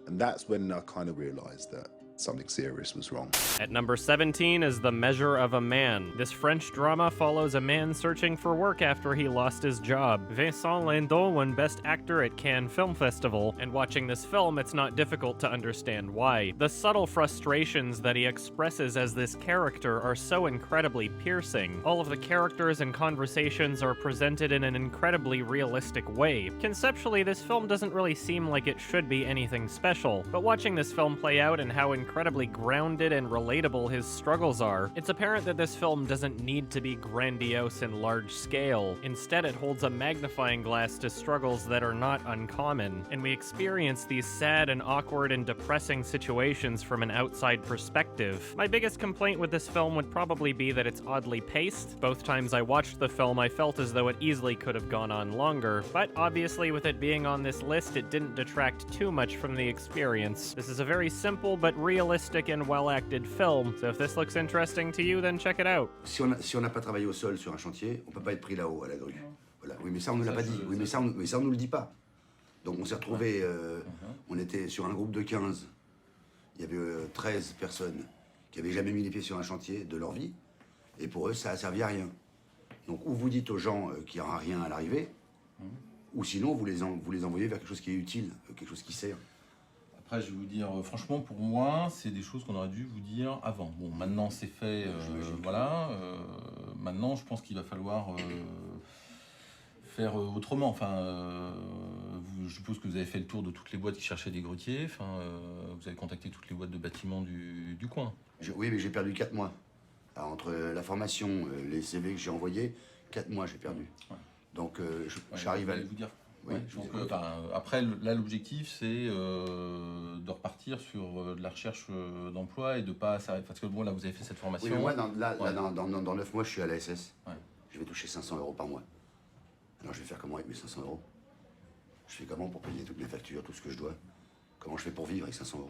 [SPEAKER 2] And that's when I kind of realized that something serious was wrong.
[SPEAKER 1] At number 17 is The Measure of a Man. This French drama follows a man searching for work after he lost his job. Vincent Lindon won Best Actor at Cannes Film Festival, and watching this film, it's not difficult to understand why. The subtle frustrations that he expresses as this character are so incredibly piercing. All of the characters and conversations are presented in an incredibly realistic way. Conceptually, this film doesn't really seem like it should be anything special, but watching this film play out and how incredibly grounded and relatable his struggles are, it's apparent that this film doesn't need to be grandiose and large scale. Instead, it holds a magnifying glass to struggles that are not uncommon, and we experience these sad and awkward and depressing situations from an outside perspective. My biggest complaint with this film would probably be that it's oddly paced. Both times I watched the film, I felt as though it easily could have gone on longer, but obviously with it being on this list, it didn't detract too much from the experience. This is a very simple but realistic and well-acted film, so if this looks interesting to you, then check it out.
[SPEAKER 20] Si on n'a pas travaillé au sol sur un chantier, on peut pas être pris là-haut à la grue. Voilà. Oui, mais ça on ne l'a pas dit. Oui, mais ça on nous le dit pas. Donc on s'est retrouvés, on était sur un groupe de 15. Il y avait 13 personnes qui avaient jamais mis les pieds sur un chantier de leur vie, et pour eux ça a servi à rien. Donc ou vous dites aux gens qu'il n'y aura rien à l'arrivée, ou sinon vous les envoyez vers quelque chose qui est utile, quelque chose qui sert.
[SPEAKER 4] Après, je vais vous dire, franchement, pour moi, c'est des choses qu'on aurait dû vous dire avant. Bon, maintenant, c'est fait, voilà. Maintenant, je pense qu'il va falloir faire autrement. Enfin, je suppose que vous avez fait le tour de toutes les boîtes qui cherchaient des grutiers. Enfin, vous avez contacté toutes les boîtes de bâtiments du coin.
[SPEAKER 20] Oui, mais j'ai perdu 4 mois. Alors, entre la formation, les CV que j'ai envoyés, 4 mois j'ai perdu. Ouais. Donc, j'arrive à...
[SPEAKER 4] vous dire. Oui, donc, après, là, l'objectif, c'est de repartir sur de la recherche d'emploi et de pas s'arrêter. Parce que bon, là, vous avez fait cette formation.
[SPEAKER 20] Oui, mais moi, dans 9 mois, je suis à la SS. Ouais. Je vais toucher 500 € par mois. Alors, je vais faire comment avec mes 500 €? Je fais comment pour payer toutes mes factures, tout ce que je dois? Comment je fais pour vivre avec 500 €?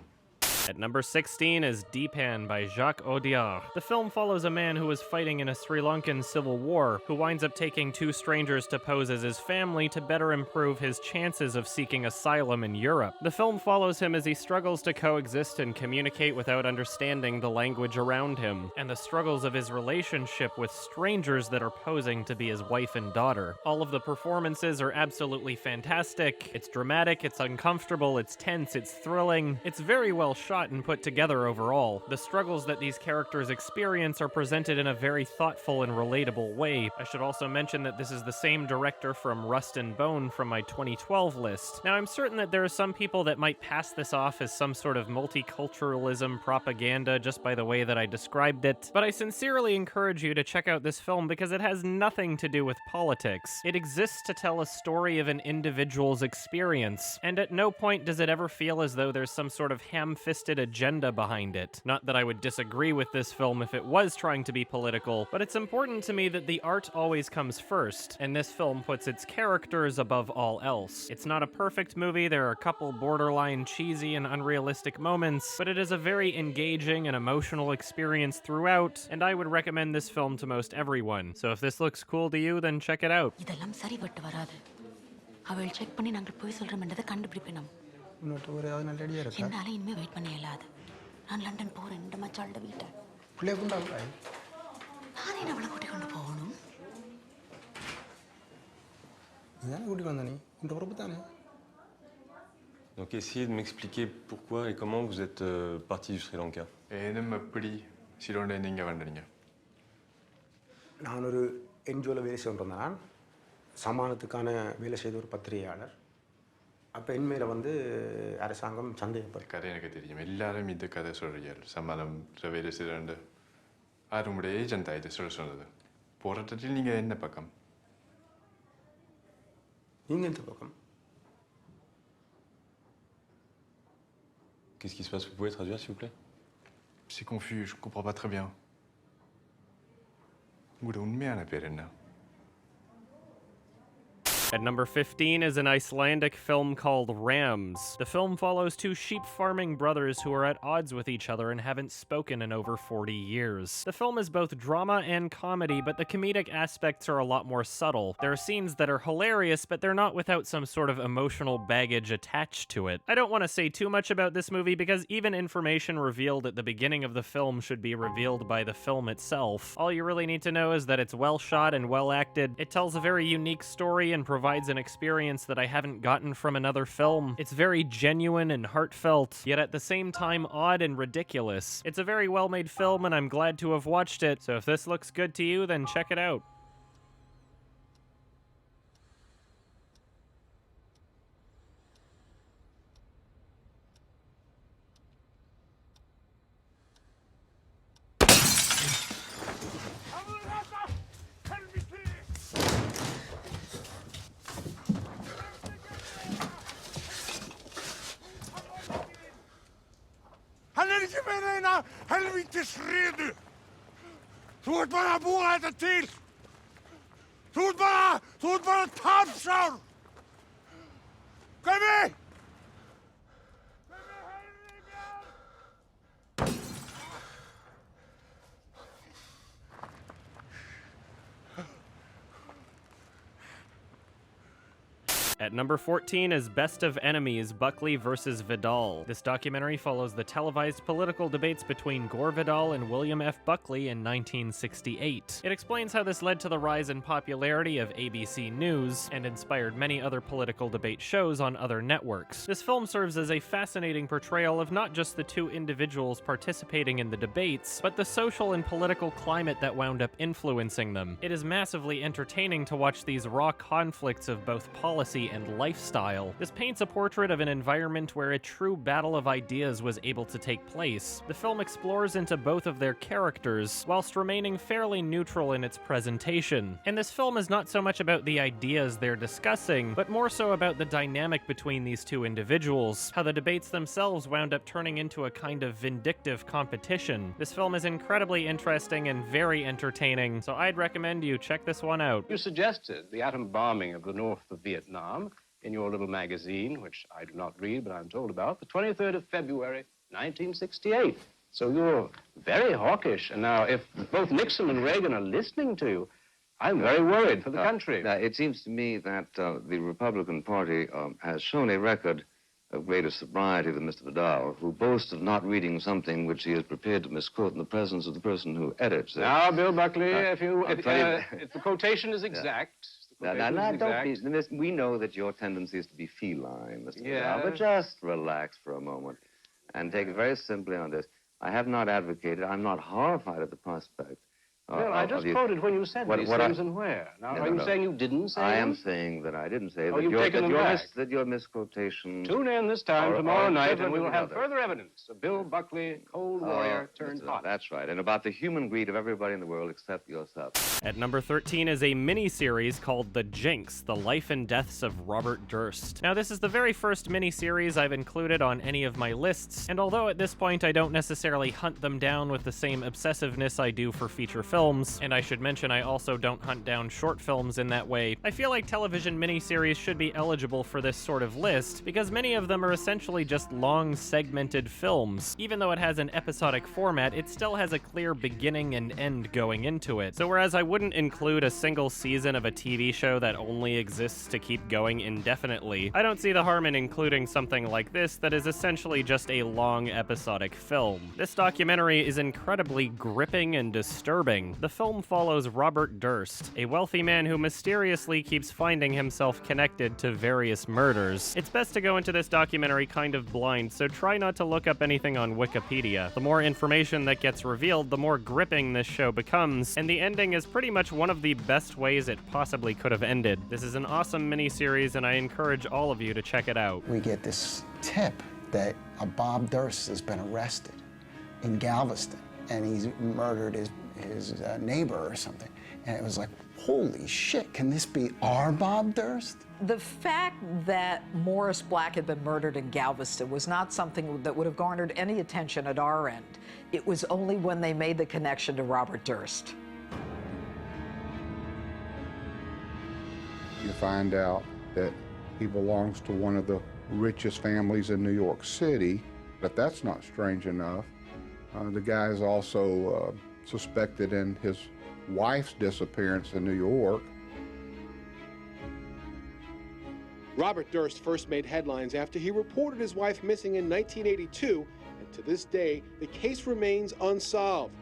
[SPEAKER 1] At number 16 is Deepan by Jacques Audiard. The film follows a man who is fighting in a Sri Lankan civil war, who winds up taking two strangers to pose as his family to better improve his chances of seeking asylum in Europe. The film follows him as he struggles to coexist and communicate without understanding the language around him, and the struggles of his relationship with strangers that are posing to be his wife and daughter. All of the performances are absolutely fantastic. It's dramatic, it's uncomfortable, it's tense, it's thrilling. It's very well shot and put together overall. The struggles that these characters experience are presented in a very thoughtful and relatable way. I should also mention that this is the same director from Rust and Bone from my 2012 list. Now, I'm certain that there are some people that might pass this off as some sort of multiculturalism propaganda just by the way that I described it, but I sincerely encourage you to check out this film because it has nothing to do with politics. It exists to tell a story of an individual's experience, and at no point does it ever feel as though there's some sort of ham-fisted agenda behind it. Not that I would disagree with this film if it was trying to be political, but it's important to me that the art always comes first, and this film puts its characters above all else. It's not a perfect movie, there are a couple borderline cheesy and unrealistic moments, but it is a very engaging and emotional experience throughout, and I would recommend this film to most everyone. So if this looks cool to you, then check it out.
[SPEAKER 5] இதெல்லாம் சரிபட்டு வராது. அவள் check பண்ணி நாங்கள் போய் சொல்றோம்ன்றதை கண்டுபிடிப்பேன்.
[SPEAKER 6] இன்னொரு ஒரு அது நல்ல ஐடியா இருக்கா?
[SPEAKER 5] என்னால இனிமே வெயிட் பண்ண இயலாது. நான் லண்டன் போறேன் இந்த மச்சாள்ட வீட்டை.
[SPEAKER 6] பிள்ளை கொண்டாங்க.
[SPEAKER 5] நான் என்ன அவளை கூட்டி கொண்டு போகணும்?
[SPEAKER 6] நீ கூட்டி வந்த நீ இந்த உறவு தானே.
[SPEAKER 8] Donc essayez de m'expliquer pourquoi et comment vous êtes parti du Sri Lanka.
[SPEAKER 6] ஏனும் எப்படி சிலோண்டே நீங்க வந்தீங்க? நான் ஒரு என்ஜிஓல வேலை செய்கிறேன். நான் சமானத்துக்கான வேலை செய்த ஒரு பத்திரிகையாளர். அப்போ என்மையில் வந்து அரசாங்கம் சந்தேகப்படும்.
[SPEAKER 23] கதை எனக்கு தெரியும். எல்லாரும் இந்த கதை சொல்கிறீர்கள். சமாளம் வேலை செய்கிறேன். ஆறுமுடைய ஏஜென்ட் ஆகிட்டு சொன்னது. போராட்டத்தில் நீங்கள் என்ன பக்கம்?
[SPEAKER 6] நீங்கள் எந்த பக்கம்?
[SPEAKER 8] Qu'est-ce qui se passe? Vous pouvez traduire, s'il vous plaît?
[SPEAKER 23] C'est confus, je comprends pas très bien. உங்களோட உண்மையான பேர் என்ன?
[SPEAKER 1] At number 15 is an Icelandic film called Rams. The film follows two sheep farming brothers who are at odds with each other and haven't spoken in over 40 years. The film is both drama and comedy, but the comedic aspects are a lot more subtle. There are scenes that are hilarious, but they're not without some sort of emotional baggage attached to it. I don't want to say too much about this movie because even information revealed at the beginning of the film should be revealed by the film itself. All you really need to know is that it's well shot and well acted. It tells a very unique story and provides an experience that I haven't gotten from another film. It's very genuine and heartfelt, yet at the same time odd and ridiculous. It's a very well-made film and I'm glad to have watched it, so if this looks good to you, then check it out.
[SPEAKER 10] Han ikke med en av helvetes rede! Du ert bare at bruge det til! Du ert bare tapsavn! Kom med!
[SPEAKER 1] At number 14 is Best of Enemies, Buckley versus Vidal. This documentary follows the televised political debates between Gore Vidal and William F. Buckley in 1968. It explains how this led to the rise in popularity of ABC News and inspired many other political debate shows on other networks. This film serves as a fascinating portrayal of not just the two individuals participating in the debates, but the social and political climate that wound up influencing them. It is massively entertaining to watch these raw conflicts of both policy and lifestyle. This paints a portrait of an environment where a true battle of ideas was able to take place. The film explores into both of their characters, whilst remaining fairly neutral in its presentation. And this film is not so much about the ideas they're discussing, but more so about the dynamic between these two individuals, how the debates themselves wound up turning into a kind of vindictive competition. This film is incredibly interesting and very entertaining, so I'd recommend you check this one out.
[SPEAKER 9] You suggested the atom bombing of the north of Vietnam in your little magazine, which I do not read, but I'm told about, the 23rd of February, 1968. So you're very hawkish. And now, if both Nixon and Reagan are listening to you, I'm very worried for the country.
[SPEAKER 11] Now, it seems to me that the Republican Party has shown a record of greater sobriety than Mr. Vidal, who boasts of not reading something which he is prepared to misquote in the presence of the person who edits it.
[SPEAKER 9] Now, Bill Buckley, if the quotation is exact...
[SPEAKER 11] We know that your tendency is to be feline, Mr. Vidal, but just relax for a moment and take it very simply on this. I have not advocated, I'm not horrified at the prospect.
[SPEAKER 9] Bill, I just quoted when you said these things and where. Now, are you saying you didn't say
[SPEAKER 11] I
[SPEAKER 9] them?
[SPEAKER 11] am saying that I didn't say
[SPEAKER 9] Oh, you've taken them back.
[SPEAKER 11] that your misquotation...
[SPEAKER 9] Tune in this time tomorrow night, and we will have further evidence of Bill Buckley, cold warrior turned hot.
[SPEAKER 11] That's right, and about the human greed of everybody in the world except yourself.
[SPEAKER 1] At number 13 is a mini-series called The Jinx, The Life and Deaths of Robert Durst. Now, this is the very first mini-series I've included on any of my lists, and although at this point I don't necessarily hunt them down with the same obsessiveness I do for feature films, and I should mention I also don't hunt down short films in that way, I feel like television miniseries should be eligible for this sort of list, because many of them are essentially just long, segmented films. Even though it has an episodic format, it still has a clear beginning and end going into it. So whereas I wouldn't include a single season of a TV show that only exists to keep going indefinitely, I don't see the harm in including something like this that is essentially just a long episodic film. This documentary is incredibly gripping and disturbing. The film follows Robert Durst, a wealthy man who mysteriously keeps finding himself connected to various murders. It's best to go into this documentary kind of blind, so try not to look up anything on Wikipedia. The more information that gets revealed, the more gripping this show becomes, and the ending is pretty much one of the best ways it possibly could have ended. This is an awesome miniseries, and I encourage all of you to check it out.
[SPEAKER 12] We get this tip that a Bob Durst has been arrested in Galveston, and he's murdered his neighbor or something. And it was like, holy shit, can this be our Bob Durst?
[SPEAKER 14] The fact that Morris Black had been murdered in Galveston was not something that would have garnered any attention at our end. It was only when they made the connection to Robert Durst.
[SPEAKER 10] You find out that he belongs to one of the richest families in New York City, but that's not strange enough. The guy is also suspected in his wife's disappearance in New York.
[SPEAKER 16] Robert Durst first made headlines after he reported his wife missing in 1982, and to this day, the case remains unsolved.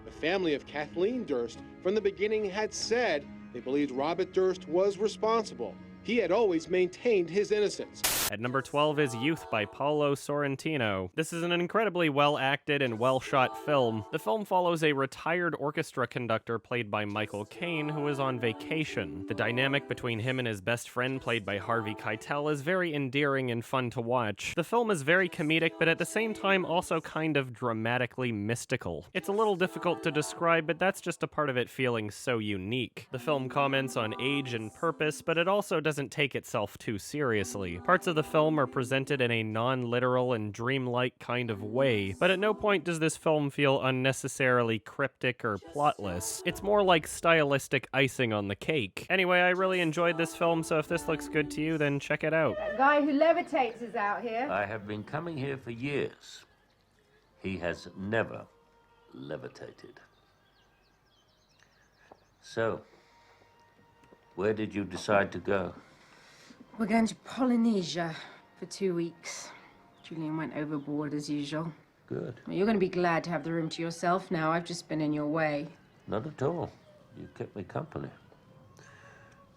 [SPEAKER 16] The family of Kathleen Durst from the beginning had said they believed Robert Durst was responsible. He had always maintained his innocence.
[SPEAKER 1] At number 12 is Youth by Paolo Sorrentino. This is an incredibly well-acted and well-shot film. The film follows a retired orchestra conductor played by Michael Caine who is on vacation. The dynamic between him and his best friend played by Harvey Keitel is very endearing and fun to watch. The film is very comedic, but at the same time also kind of dramatically mystical. It's a little difficult to describe, but that's just a part of it feeling so unique. The film comments on age and purpose, but it also doesn't take itself too seriously. Parts of the film are presented in a non-literal and dreamlike kind of way, but at no point does this film feel unnecessarily cryptic or plotless. It's more like stylistic icing on the cake. Anyway, I really enjoyed this film, so if this looks good to you, then check it out.
[SPEAKER 17] That guy who levitates is out here.
[SPEAKER 25] I have been coming here for years. He has never levitated. So, where did you decide to go?
[SPEAKER 17] We're going to Polynesia for 2 weeks. Julian went overboard as usual.
[SPEAKER 25] Good.
[SPEAKER 17] Well, you're going to be glad to have the room to yourself now. I've just been in your way.
[SPEAKER 25] Not at all. You kept me company.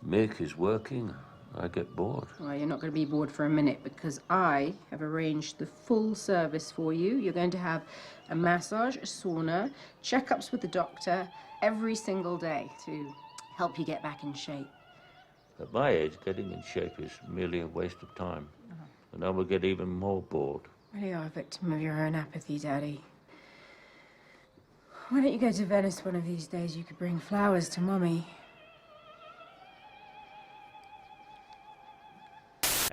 [SPEAKER 25] Mick is working. I get bored.
[SPEAKER 17] Well, you're not going to be bored for a minute because I have arranged the full service for you. You're going to have a massage, a sauna, checkups with the doctor every single day to help you get back in shape.
[SPEAKER 25] At my age, getting in shape is merely a waste of time. And I will get even more bored.
[SPEAKER 17] Really are a victim of your own apathy, Daddy. Why don't you go to Venice one of these days? You could bring flowers to Mummy.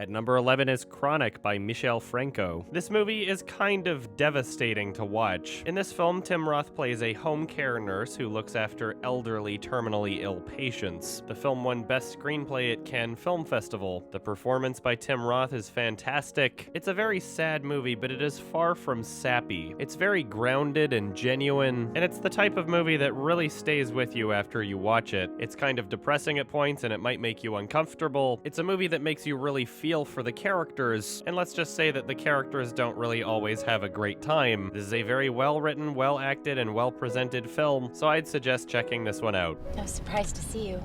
[SPEAKER 1] At number 11 is Chronic by Michel Franco. This movie is kind of devastating to watch. In this film, Tim Roth plays a home care nurse who looks after elderly, terminally ill patients. The film won Best Screenplay at Cannes Film Festival. The performance by Tim Roth is fantastic. It's a very sad movie, but it is far from sappy. It's very grounded and genuine, and it's the type of movie that really stays with you after you watch it. It's kind of depressing at points, and it might make you uncomfortable. It's a movie that makes you really feel for the characters, and let's just say that the characters don't really always have a great time. This is a very well-written, well-acted, and well-presented film, so I'd suggest checking this one out.
[SPEAKER 7] I was surprised to see you.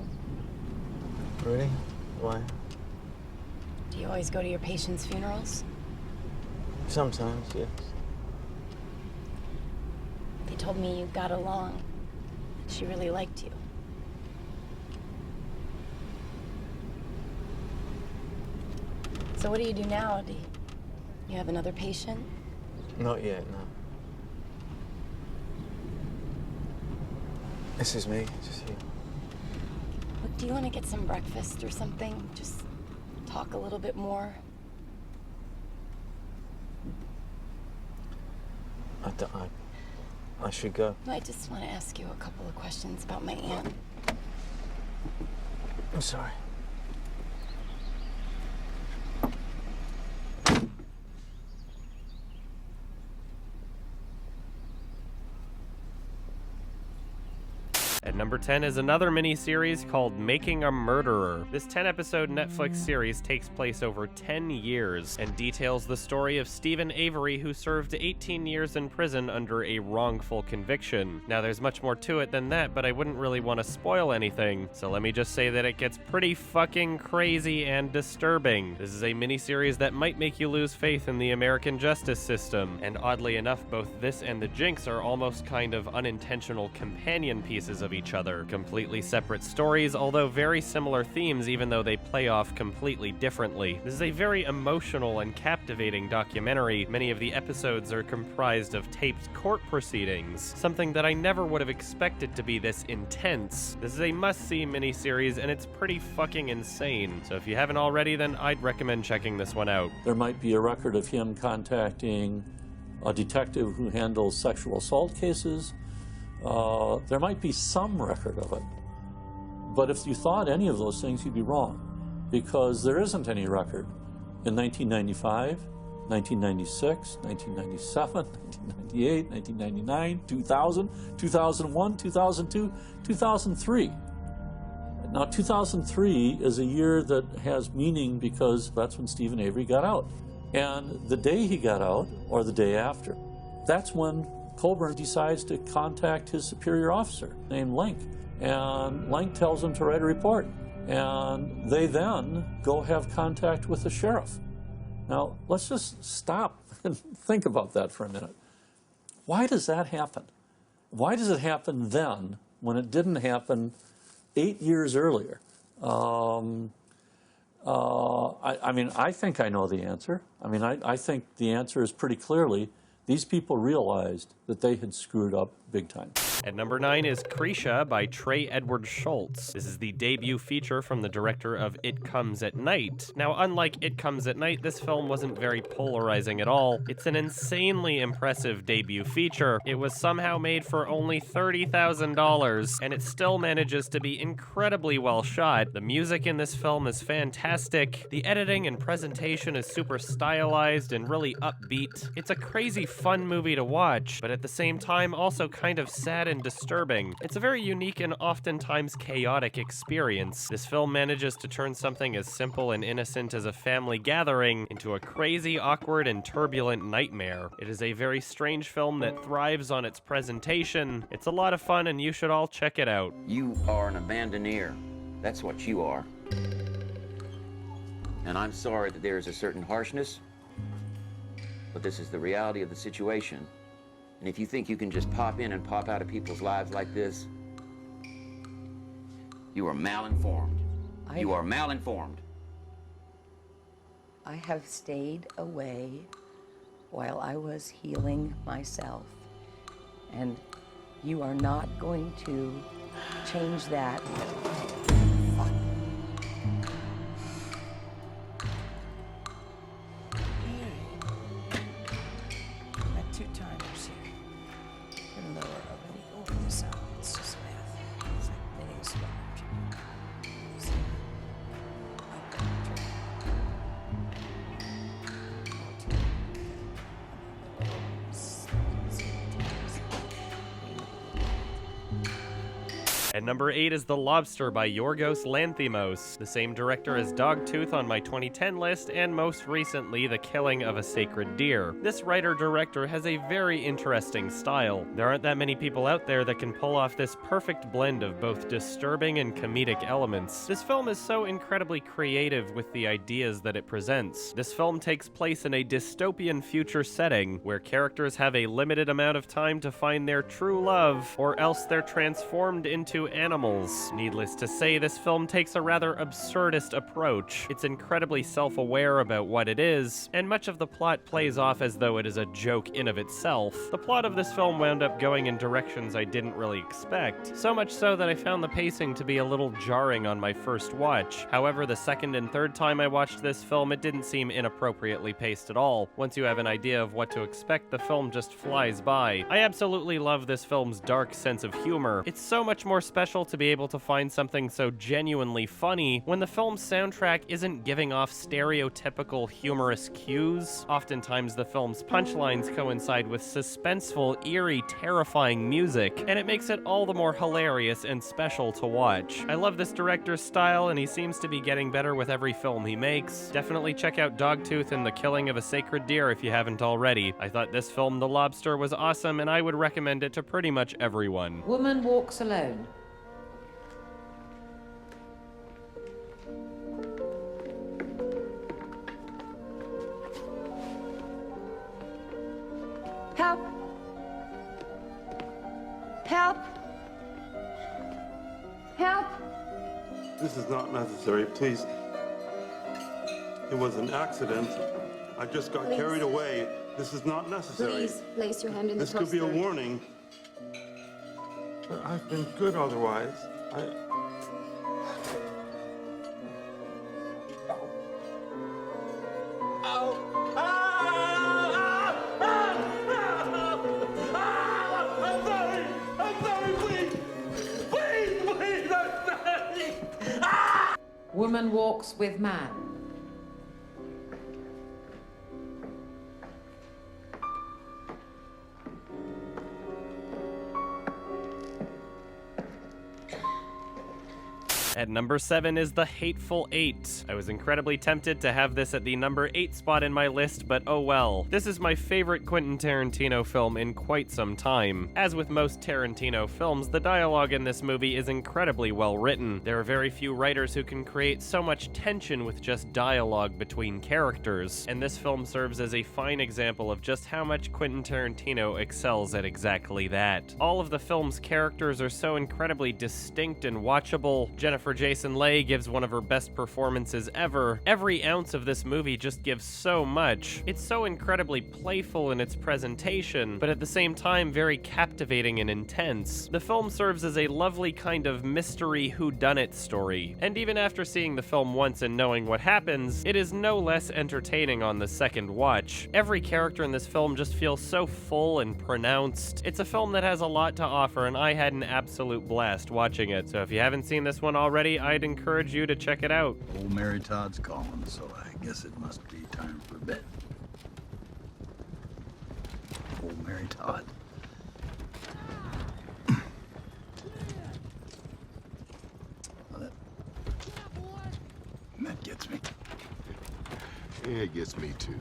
[SPEAKER 13] Really? Why?
[SPEAKER 7] Do you always go to your patients' funerals?
[SPEAKER 13] Sometimes, yes.
[SPEAKER 7] They told me you got along. She really liked you. So what do you do now? Do you have another patient?
[SPEAKER 13] Not yet, no. This is me, just you.
[SPEAKER 7] Look, do you want to get some breakfast or something? Just talk a little bit more.
[SPEAKER 13] I should go.
[SPEAKER 7] I just want to ask you a couple of questions about my aunt.
[SPEAKER 13] I'm sorry.
[SPEAKER 1] At number 10 is another mini-series called Making a Murderer. This 10-episode Netflix series takes place over 10 years and details the story of Stephen Avery, who served 18 years in prison under a wrongful conviction. Now, there's much more to it than that, but I wouldn't really want to spoil anything, so let me just say that it gets pretty fucking crazy and disturbing. This is a mini-series that might make you lose faith in the American justice system, and oddly enough, both this and the Jinx are almost kind of unintentional companion pieces of each other. Completely separate stories, although very similar themes, even though they play off completely differently. This is a very emotional and captivating documentary. Many of the episodes are comprised of taped court proceedings, something that I never would have expected to be this intense. This is a must-see miniseries, and it's pretty fucking insane. So if you haven't already, then I'd recommend checking this one out.
[SPEAKER 18] There might be a record of him contacting a detective who handles sexual assault cases. There might be some record of it. But if you thought any of those things, you'd be wrong, because there isn't any record in 1995, 1996, 1997, 1998, 1999, 2000, 2001, 2002, 2003. Now, 2003 is a year that has meaning because that's when Stephen Avery got out. And the day he got out, or the day after, that's when Colburn decides to contact his superior officer named Link. And Link tells him to write a report. And they then go have contact with the sheriff. Now, let's just stop and think about that for a minute. Why does that happen? Why does it happen then when it didn't happen 8 years earlier? I mean, I think I know the answer. I mean, I think the answer is pretty clearly these people realized that they had screwed up big time.
[SPEAKER 1] At number 9 is Krisha by Trey Edward Schultz. This is the debut feature from the director of It Comes at Night. Now, unlike It Comes at Night, this film wasn't very polarizing at all. It's an insanely impressive debut feature. It was somehow made for only $30,000, and it still manages to be incredibly well shot. The music in this film is fantastic. The editing and presentation is super stylized and really upbeat. It's a crazy fun movie to watch, but at the same time also kind of sad and disturbing. It's a very unique and oftentimes chaotic experience. This film manages to turn something as simple and innocent as a family gathering into a crazy, awkward, and turbulent nightmare. It is a very strange film that thrives on its presentation. It's a lot of fun, and you should all check it out.
[SPEAKER 19] You are an abandoneer. That's what you are. And I'm sorry that there is a certain harshness, but this is the reality of the situation. And if you think you can just pop in and pop out of people's lives like this, you are malinformed. You are malinformed.
[SPEAKER 21] I have stayed away while I was healing myself. And you are not going to change that. lower of an equal with the sound. It's just math. It's like knitting sponge. See? Up and drag.
[SPEAKER 1] At number 8 is The Lobster by Yorgos Lanthimos, the same director as Dogtooth on my 2010 list, and most recently The Killing of a Sacred Deer. This writer-director has a very interesting style. There aren't that many people out there that can pull off this perfect blend of both disturbing and comedic elements. This film is so incredibly creative with the ideas that it presents. This film takes place in a dystopian future setting, where characters have a limited amount of time to find their true love, or else they're transformed into animals. Needless to say, this film takes a rather absurdist approach. It's incredibly self-aware about what it is, and much of the plot plays off as though it is a joke in of itself. The plot of this film wound up going in directions I didn't really expect, so much so that I found the pacing to be a little jarring on my first watch. However, the second and third time I watched this film, it didn't seem inappropriately paced at all. Once you have an idea of what to expect, the film just flies by. I absolutely love this film's dark sense of humor. It's so much more special to be able to find something so genuinely funny when the film's soundtrack isn't giving off stereotypical humorous cues. Oftentimes the film's punchlines coincide with suspenseful, eerie, terrifying music, and it makes it all the more hilarious and special to watch. I love this director's style, and he seems to be getting better with every film he makes. Definitely check out Dogtooth and The Killing of a Sacred Deer if you haven't already. I thought this film, The Lobster, was awesome, and I would recommend it to pretty much everyone.
[SPEAKER 2] Woman walks alone.
[SPEAKER 21] Help! Help! Help!
[SPEAKER 3] This is not necessary, please. It was an accident. I just got carried away. This is not necessary.
[SPEAKER 15] Please, place your hand in the
[SPEAKER 3] This could be a
[SPEAKER 15] toaster.
[SPEAKER 3] warning. But I've been good otherwise.
[SPEAKER 2] Woman walks with man.
[SPEAKER 1] At number 7 is The Hateful Eight. I was incredibly tempted to have this at the number 8 spot in my list, but oh well. This is my favorite Quentin Tarantino film in quite some time. As with most Tarantino films, the dialogue in this movie is incredibly well written. There are very few writers who can create so much tension with just dialogue between characters, and this film serves as a fine example of just how much Quentin Tarantino excels at exactly that. All of the film's characters are so incredibly distinct and watchable. Jennifer Jason Leigh gives one of her best performances ever. Every ounce of this movie just gives so much. It's so incredibly playful in its presentation, but at the same time very captivating and intense. The film serves as a lovely kind of mystery whodunit story, and even after seeing the film once and knowing what happens, it is no less entertaining on the second watch. Every character in this film just feels so full and pronounced. It's a film that has a lot to offer, and I had an absolute blast watching it. So if you haven't seen this one already, I'd encourage you to check it out.
[SPEAKER 22] Old Mary Todd's calling, so I guess it must be time for bed. Old Mary Todd. Well, that gets me.
[SPEAKER 24] Yeah, it gets me too.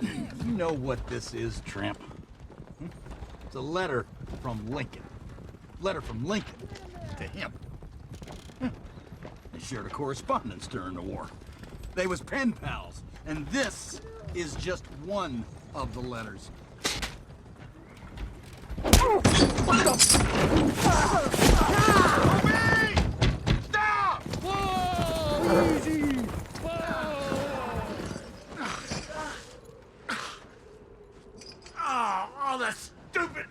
[SPEAKER 22] You know what this is, tramp? It's a letter from Lincoln. Letter from Lincoln to him. They shared a correspondence during the war. They was pen pals, and this is just one of the letters.
[SPEAKER 10] Stop! Whoa! Easy! Oh, that's stupid!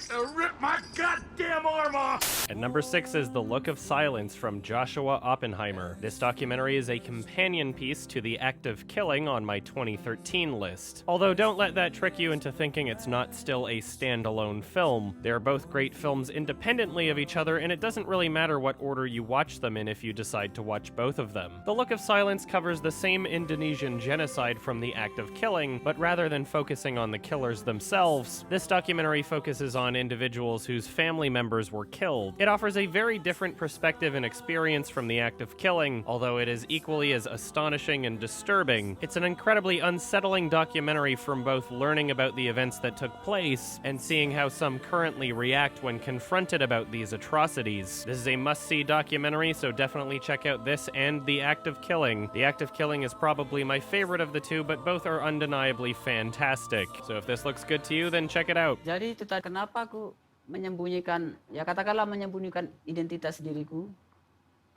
[SPEAKER 10] Rip my goddamn arm off!
[SPEAKER 1] At number 6 is The Look of Silence from Joshua Oppenheimer. This documentary is a companion piece to The Act of Killing on my 2013 list. Although don't let that trick you into thinking it's not still a standalone film. They're both great films independently of each other, and it doesn't really matter what order you watch them in if you decide to watch both of them. The Look of Silence covers the same Indonesian genocide from The Act of Killing, but rather than focusing on the killers themselves, this documentary focuses on individuals whose family members were killed. It offers a very different perspective and experience from The Act of Killing, although it is equally as astonishing and disturbing. It's an incredibly unsettling documentary from both learning about the events that took place and seeing how some currently react when confronted about these atrocities. This is a must-see documentary, so definitely check out this and The Act of Killing. The Act of Killing is probably my favorite of the two, but both are undeniably fantastic. So if this looks good to you, then check it out.
[SPEAKER 4] Jadi itu tadi kenapa aku menyembunyikan, ya katakanlah menyembunyikan identitas diriku.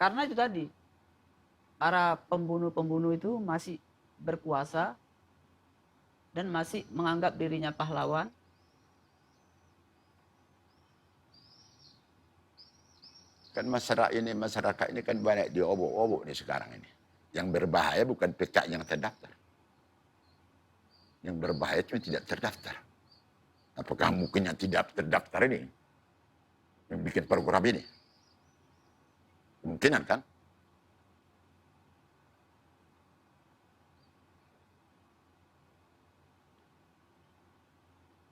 [SPEAKER 4] Karena itu tadi, para pembunuh-pembunuh itu masih berkuasa dan masih menganggap dirinya pahlawan.
[SPEAKER 5] Kan masyarakat ini kan banyak diobok-obok nih sekarang ini. Yang berbahaya bukan PK yang terdaftar. Yang berbahaya cuma tidak terdaftar. Apakah mungkin yang tidak terdaftar ini yang bikin program ini? Kemungkinan kan?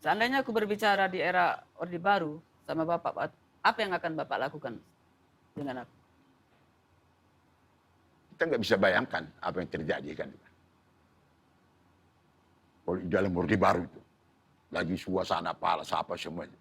[SPEAKER 4] Seandainya aku berbicara di era Orde Baru sama Bapak, apa yang akan Bapak lakukan dengan aku?
[SPEAKER 5] Kita nggak bisa bayangkan apa yang terjadi kan. Kalau di dalam Orde Baru itu, lagi suasana palas apa semuanya.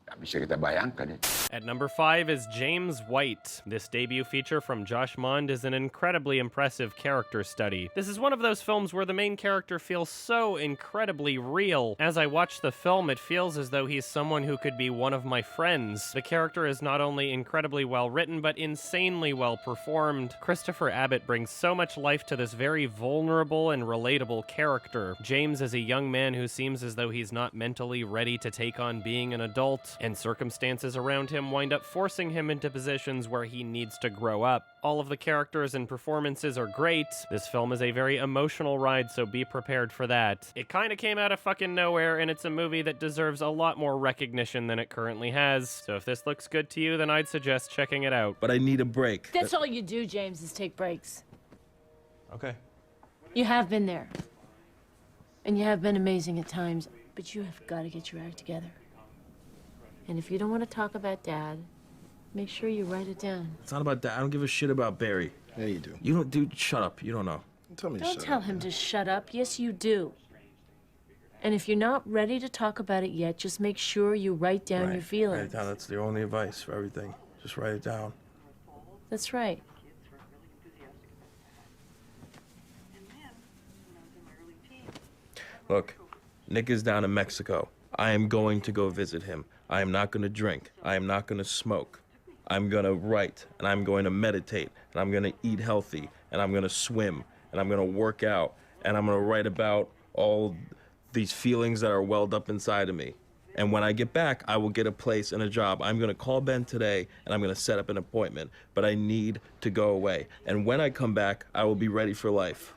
[SPEAKER 5] Nggak bisa kita bayangkan ya.
[SPEAKER 1] At number 5 is James White. This debut feature from Josh Mond is an incredibly impressive character study. This is one of those films where the main character feels so incredibly real. As I watch the film, it feels as though he's someone who could be one of my friends. The character is not only incredibly well written, but insanely well performed. Christopher Abbott brings so much life to this very vulnerable and relatable character. James is a young man who seems as though he's not mentally ready to take on being an adult, and circumstances around him wind up forcing him into positions where he needs to grow up. All of the characters and performances are great. This film is a very emotional ride, so be prepared for that. It kinda came out of fucking nowhere, and it's a movie that deserves a lot more recognition than it currently has. So if this looks good to you, then I'd suggest checking it out.
[SPEAKER 6] But I need a break.
[SPEAKER 15] That's all you do, James, is take breaks.
[SPEAKER 6] Okay.
[SPEAKER 15] You have been there. And you have been amazing at times, but you have got to get your act together. And if you don't want to talk about Dad, make sure you write it down.
[SPEAKER 6] It's not about that. I don't give a shit about Barry.
[SPEAKER 22] Yeah, you do.
[SPEAKER 6] You don't, dude, shut up. You don't know.
[SPEAKER 22] Tell me to
[SPEAKER 15] Don't
[SPEAKER 22] shut
[SPEAKER 15] tell
[SPEAKER 22] up.
[SPEAKER 15] him to shut up. Yes, you do. And if you're not ready to talk about it yet, just make sure you write down your
[SPEAKER 6] Write it
[SPEAKER 15] feelings.
[SPEAKER 6] down. That's the only advice for everything. Just write it down.
[SPEAKER 15] That's right.
[SPEAKER 6] Look, Nick is down in Mexico. I am going to go visit him. I am not going to drink. I am not going to smoke. I'm going to write, and I'm going to meditate, and I'm going to eat healthy, and I'm going to swim, and I'm going to work out, and I'm going to write about all these feelings that are welled up inside of me. And when I get back, I will get a place and a job. I'm going to call Ben today, and I'm going to set up an appointment. But I need to go away. And when I come back, I will be ready for life.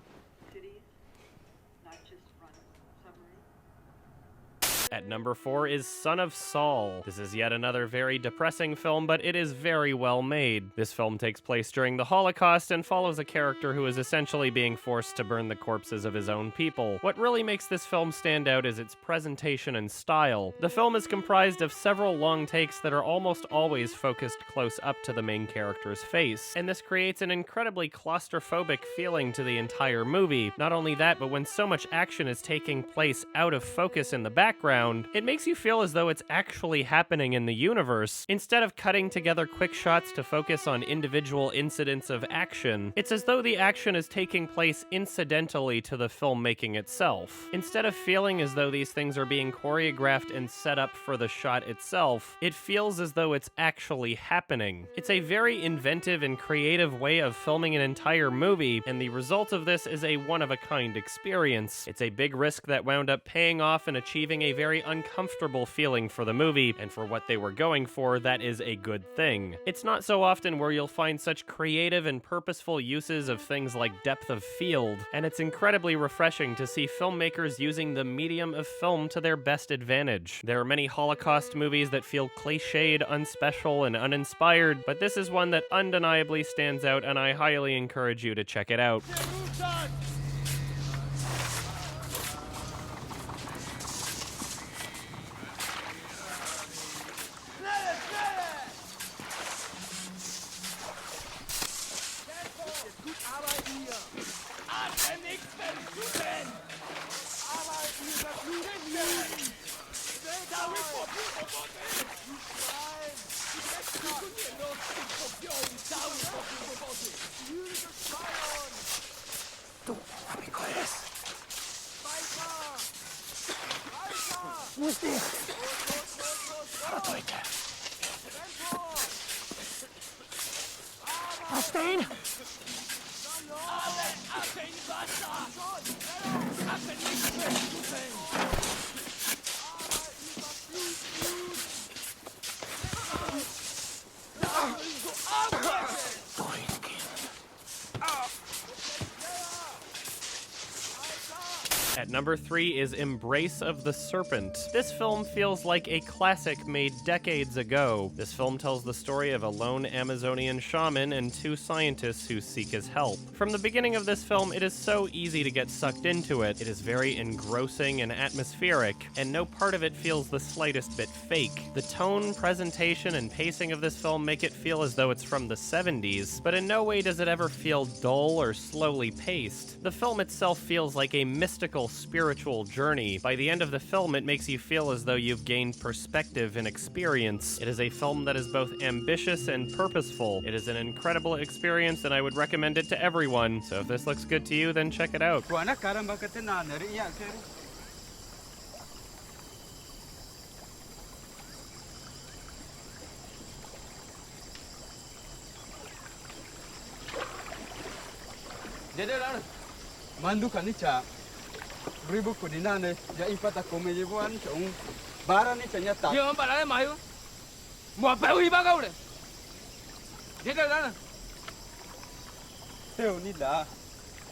[SPEAKER 1] At number 4 is Son of Saul. This is yet another very depressing film, but it is very well made. This film takes place during the Holocaust and follows a character who is essentially being forced to burn the corpses of his own people. What really makes this film stand out is its presentation and style. The film is comprised of several long takes that are almost always focused close up to the main character's face, and this creates an incredibly claustrophobic feeling to the entire movie. Not only that, but when so much action is taking place out of focus in the background, Southbound, it makes you feel as though it's actually happening in the universe. Instead of cutting together quick shots to focus on individual incidents of action, it's as though the action is taking place incidentally to the filmmaking itself. Instead of feeling as though these things are being choreographed and set up for the shot itself, it feels as though it's actually happening. It's a very inventive and creative way of filming an entire movie, and the result of this is a one-of-a-kind experience. It's a big risk that wound up paying off and achieving a very uncomfortable feeling for the movie, and for what they were going for, that is a good thing. It's not so often where you'll find such creative and purposeful uses of things like depth of field, and it's incredibly refreshing to see filmmakers using the medium of film to their best advantage. There are many Holocaust movies that feel cliched, unspecial, and uninspired, but this is one that undeniably stands out, and I highly encourage you to check it out.
[SPEAKER 10] Du, amigo eres. Wo ist der? Leute. Hast du ihn?
[SPEAKER 1] At number 3 is Embrace of the Serpent. This film feels like a classic made decades ago. This film tells the story of a lone Amazonian shaman and 2 scientists who seek his help. From the beginning of this film, it is so easy to get sucked into it. It is very engrossing and atmospheric, and no part of it feels the slightest bit fake. The tone, presentation, and pacing of this film make it feel as though it's from the 70s, but in no way does it ever feel dull or slowly paced. The film itself feels like a mystical, spiritual journey. By the end of the film, it makes you feel as though you've gained perspective and experience. It is a film that is both ambitious and purposeful. It is an incredible experience, and I would recommend it to everyone. So if this looks good to you, then check it out.
[SPEAKER 8] Mandu kanicha. Ribu kudinane ya ipata komeyebuan chong bara ni chanyata.
[SPEAKER 10] Yo para de mayo. Mo pa ui ba gaure. Deda dana.
[SPEAKER 8] Teo ni da.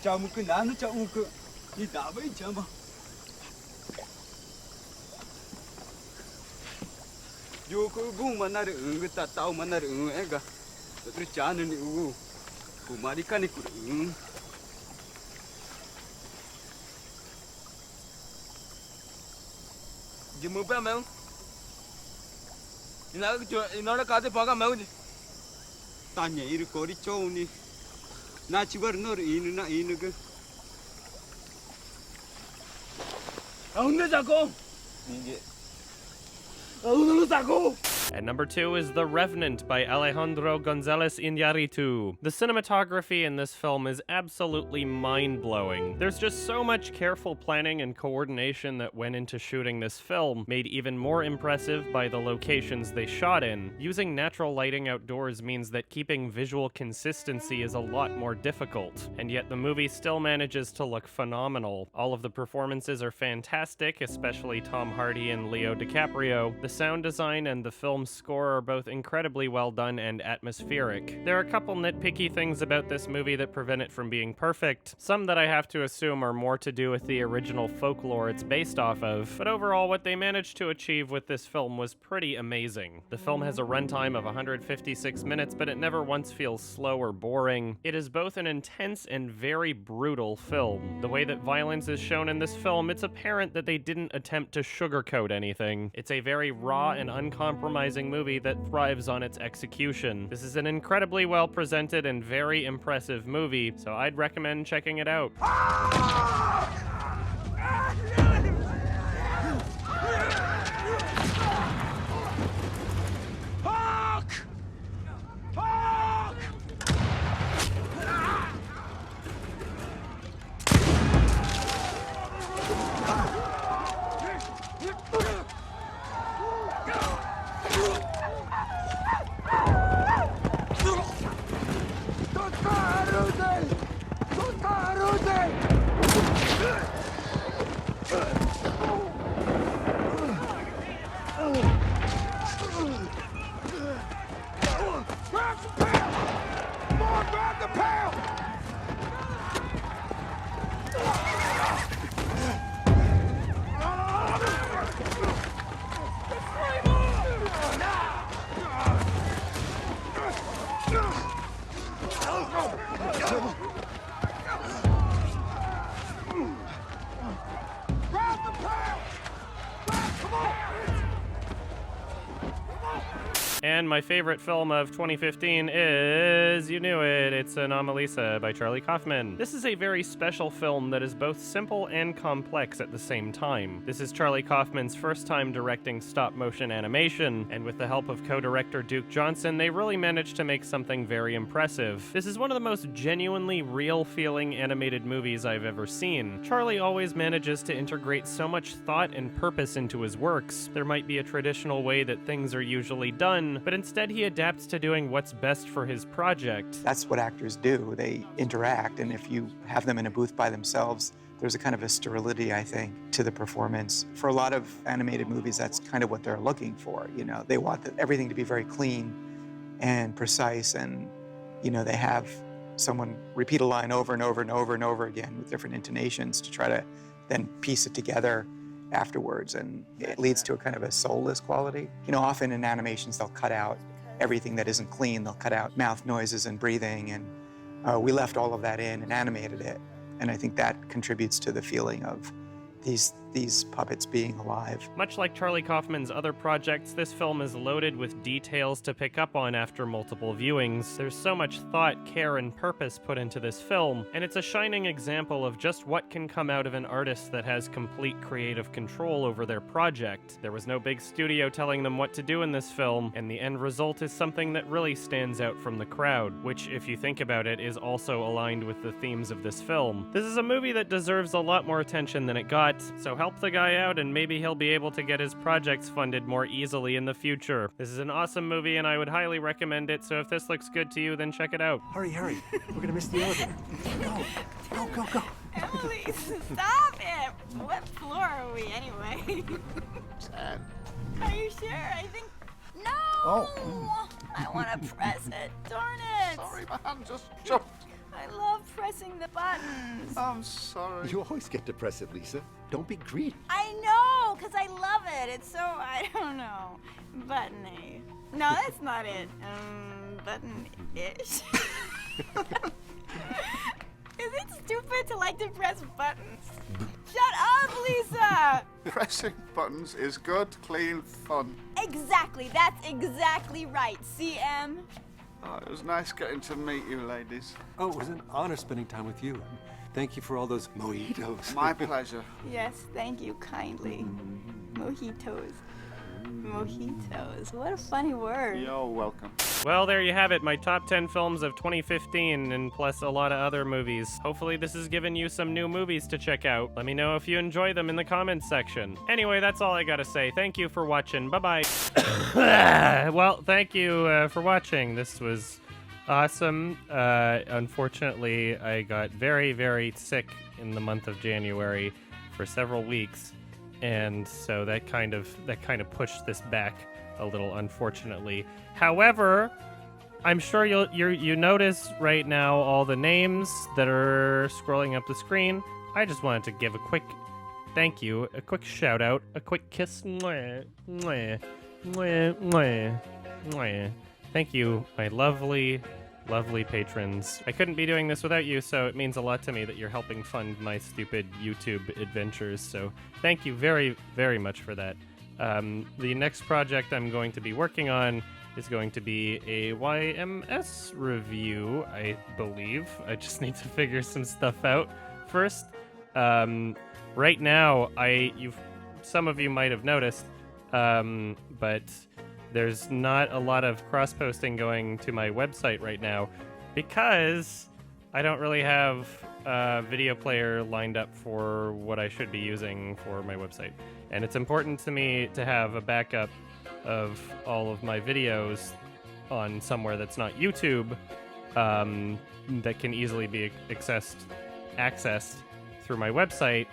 [SPEAKER 8] Chao mu ku na nu chao mu ku. Ni da bai chama. Yo ku gu manar ung ta tau manar ung ega. Tru chan ni u. Ku mari kan ku ung.
[SPEAKER 10] Jimu pa mau. Ina kate paga mau ni.
[SPEAKER 8] Tanya iri kori chou ni. Na chibar nor inu na inu ke.
[SPEAKER 10] Aunde jako. Aunde jako.
[SPEAKER 1] At number 2 is The Revenant by Alejandro González Iñárritu. The cinematography in this film is absolutely mind-blowing. There's just so much careful planning and coordination that went into shooting this film, made even more impressive by the locations they shot in. Using natural lighting outdoors means that keeping visual consistency is a lot more difficult, and yet the movie still manages to look phenomenal. All of the performances are fantastic, especially Tom Hardy and Leo DiCaprio. The sound design and the film score are both incredibly well done and atmospheric. There are a couple nitpicky things about this movie that prevent it from being perfect, some that I have to assume are more to do with the original folklore it's based off of, but overall what they managed to achieve with this film was pretty amazing. The film has a runtime of 156 minutes, but it never once feels slow or boring. It is both an intense and very brutal film. The way that violence is shown in this film, it's apparent that they didn't attempt to sugarcoat anything. It's a very raw and uncompromising movie that thrives on its execution. This is an incredibly well presented and very impressive movie, so I'd recommend checking it out. And my favorite film of 2015 is, you knew it, it's Anomalisa by Charlie Kaufman. This is a very special film that is both simple and complex at the same time. This is Charlie Kaufman's first time directing stop-motion animation, and with the help of co-director Duke Johnson, they really managed to make something very impressive. This is one of the most genuinely real-feeling animated movies I've ever seen. Charlie always manages to integrate so much thought and purpose into his works. There might be a traditional way that things are usually done, but instead he adapts to doing what's best for his project.
[SPEAKER 9] That's what actors do. They interact, and if you have them in a booth by themselves, there's a kind of a sterility, I think, to the performance. For a lot of animated movies, that's kind of what they're looking for. You know, they want everything to be very clean and precise, and, you know, they have someone repeat a line over and over and over and over again with different intonations to try to then piece it together afterwards, and it leads to a kind of a soulless quality. You know, often in animations they'll cut out everything that isn't clean. They'll cut out mouth noises and breathing, and we left all of that in and animated it. And I think that contributes to the feeling of these puppets being alive.
[SPEAKER 1] Much like Charlie Kaufman's other projects, this film is loaded with details to pick up on after multiple viewings. There's so much thought, care, and purpose put into this film, and it's a shining example of just what can come out of an artist that has complete creative control over their project. There was no big studio telling them what to do in this film, and the end result is something that really stands out from the crowd, which, if you think about it, is also aligned with the themes of this film. This is a movie that deserves a lot more attention than it got, so help the guy out and maybe he'll be able to get his projects funded more easily in the future. This is an awesome movie and I would highly recommend it, so if this looks good to you, then check it out.
[SPEAKER 22] Hurry, hurry. We're gonna miss the elevator. Go.
[SPEAKER 11] Emily, stop it! What floor are we anyway?
[SPEAKER 22] Sad.
[SPEAKER 11] Are you sure? I think... No!
[SPEAKER 22] Oh.
[SPEAKER 11] I want to press it. Darn it!
[SPEAKER 22] Sorry, my hand just jumped.
[SPEAKER 11] I love pressing the buttons.
[SPEAKER 22] I'm sorry. You always get to press it, Lisa. Don't be greedy.
[SPEAKER 11] I know, because I love it. It's so, I don't know, button-y. No, that's not it. Button-ish. Is it stupid to like to press buttons? Shut up, Lisa!
[SPEAKER 22] Pressing buttons is good, clean fun.
[SPEAKER 11] Exactly, that's exactly right, CM.
[SPEAKER 22] Oh, it was nice getting to meet you, ladies.
[SPEAKER 12] Oh, it was an honor spending time with you. Thank you for all those mojitos.
[SPEAKER 22] My pleasure.
[SPEAKER 11] Yes, thank you kindly. Mojitos. Mojitos. What a funny word.
[SPEAKER 22] You're welcome.
[SPEAKER 1] Well, there you have it, my top 10 films of 2015, and plus a lot of other movies. Hopefully this has given you some new movies to check out. Let me know if you enjoy them in the comments section. Anyway, that's all I gotta say. Thank you for watching. Bye-bye. Well, thank you for watching. This was awesome. Unfortunately, I got very, very sick in the month of January for several weeks, and so that kind of pushed this back a little, unfortunately. However, I'm sure you notice right now all the names that are scrolling up the screen. I just wanted to give a quick thank you, a quick shout out, a quick kiss. Mwah, mwah, mwah, mwah, mwah. Thank you, my lovely, lovely patrons. I couldn't be doing this without you, so it means a lot to me that you're helping fund my stupid YouTube adventures, so thank you very, very much for that. The next project I'm going to be working on is going to be a YMS review, I believe. I just need to figure some stuff out first. Right now, some of you might have noticed, but there's not a lot of cross-posting going to my website right now because I don't really have a video player lined up for what I should be using for my website. And it's important to me to have a backup of all of my videos on somewhere that's not YouTube, that can easily be accessed through my website,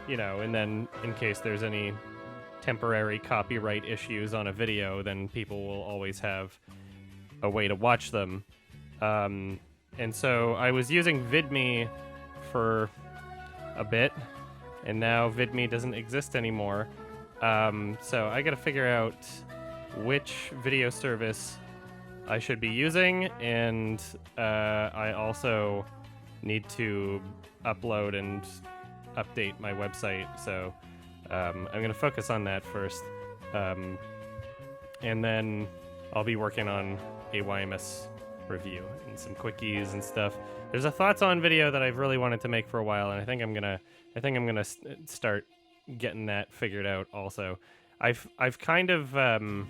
[SPEAKER 1] you know, and then in case there's any temporary copyright issues on a video, then people will always have a way to watch them. And so I was using VidMe for a bit, and now VidMe doesn't exist anymore. So I gotta figure out which video service I should be using, and I also need to upload and update my website, so I'm gonna focus on that first. And then I'll be working on a YMS review and some quickies and stuff. There's a thoughts on video that I've really wanted to make for a while, and I think I'm gonna start getting that figured out also. I've kind of I'm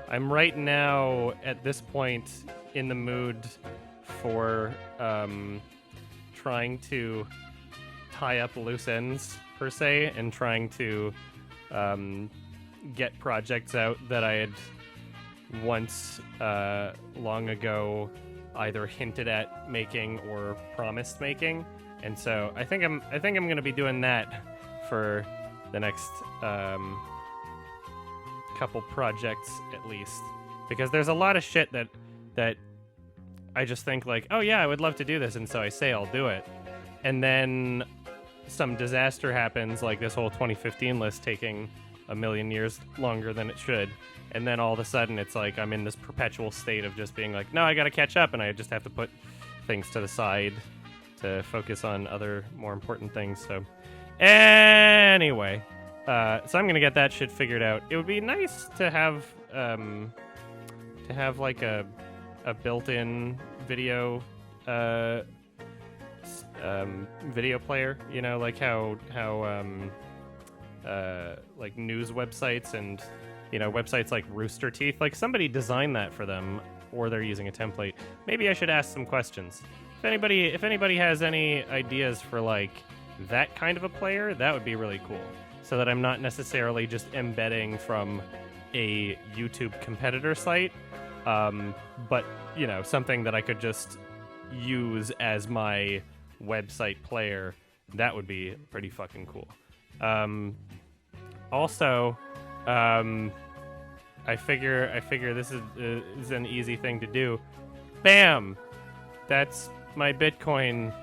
[SPEAKER 1] right now at this point in the mood for trying to tie up loose ends per se, and trying to get projects out that I had once long ago either hinted at making or promised making. And so I think I'm going to be doing that for the next couple projects at least, because there's a lot of shit that I just think like, oh yeah, I would love to do this, and so I say I'll do it, and then some disaster happens, like this whole 2015 list taking a million years longer than it should, and then all of a sudden it's like I'm in this perpetual state of just being like, no, I gotta catch up, and I just have to put things to the side to focus on other more important things. So anyway, so I'm gonna get that shit figured out. It would be nice to have like a built-in video video player, you know, like how like news websites and, you know, websites like Rooster Teeth, like somebody designed that for them, or they're using a template. Maybe I should ask some questions. If anybody has any ideas for like that kind of a player, that would be really cool, so that I'm not necessarily just embedding from a YouTube competitor site, but, you know, something that I could just use as my website player. That would be pretty fucking cool. Also, I figure this is an easy thing to do. Bam! That's my Bitcoin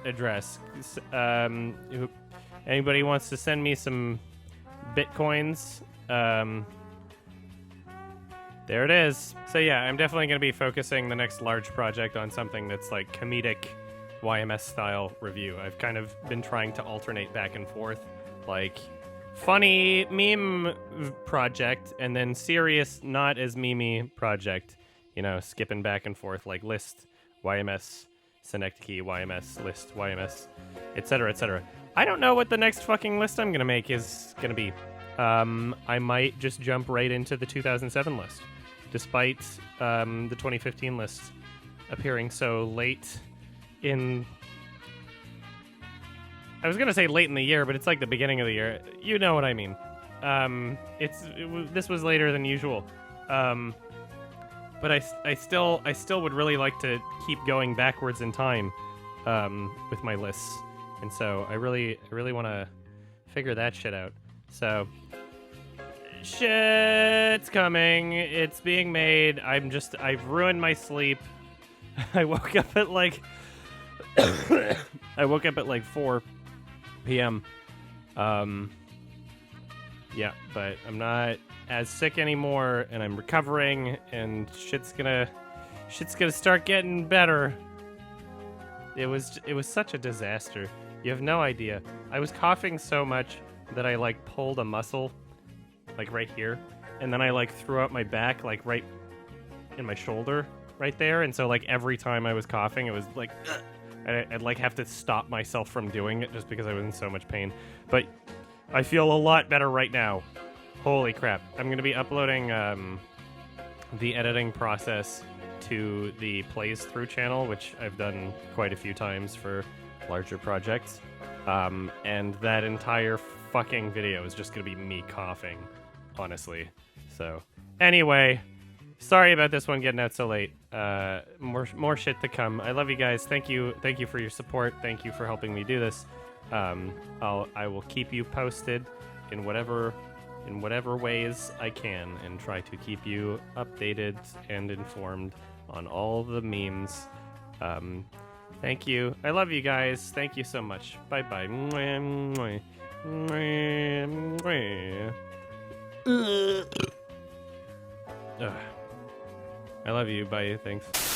[SPEAKER 1] address. Anybody wants to send me some Bitcoins? There it is. So yeah, I'm definitely going to be focusing the next large project on something that's like comedic YMS style review. I've kind of been trying to alternate back and forth, like funny meme project and then serious, not as memey project, you know, skipping back and forth, like list, YMS, Synecdoche, YMS, list, YMS, etc., etc. I don't know what the next fucking list I'm gonna make is gonna be. I might just jump right into the 2007 list, despite the 2015 list appearing so late in... I was gonna say late in the year, but it's like the beginning of the year. You know what I mean. This was later than usual. But I still would really like to keep going backwards in time with my lists, and so I really want to figure that shit out. So shit's coming. It's being made. I've ruined my sleep. I woke up at like 4 p.m. Yeah, but I'm not as sick anymore, and I'm recovering, and shit's gonna start getting better. It was such a disaster. You have no idea. I was coughing so much that I like pulled a muscle, like right here, and then I like threw out my back, like right in my shoulder, right there, and so like every time I was coughing, it was like, I'd like have to stop myself from doing it just because I was in so much pain. But I feel a lot better right now. Holy crap. I'm going to be uploading the editing process to the Plays Through channel, which I've done quite a few times for larger projects. And that entire fucking video is just going to be me coughing, honestly. So, anyway, sorry about this one getting out so late. More shit to come. I love you guys. Thank you for your support. Thank you for helping me do this. I will keep you posted in whatever ways I can, and try to keep you updated and informed on all the memes. Thank you. I love you guys. Thank you so much. Bye bye. I love you. Bye. Thanks.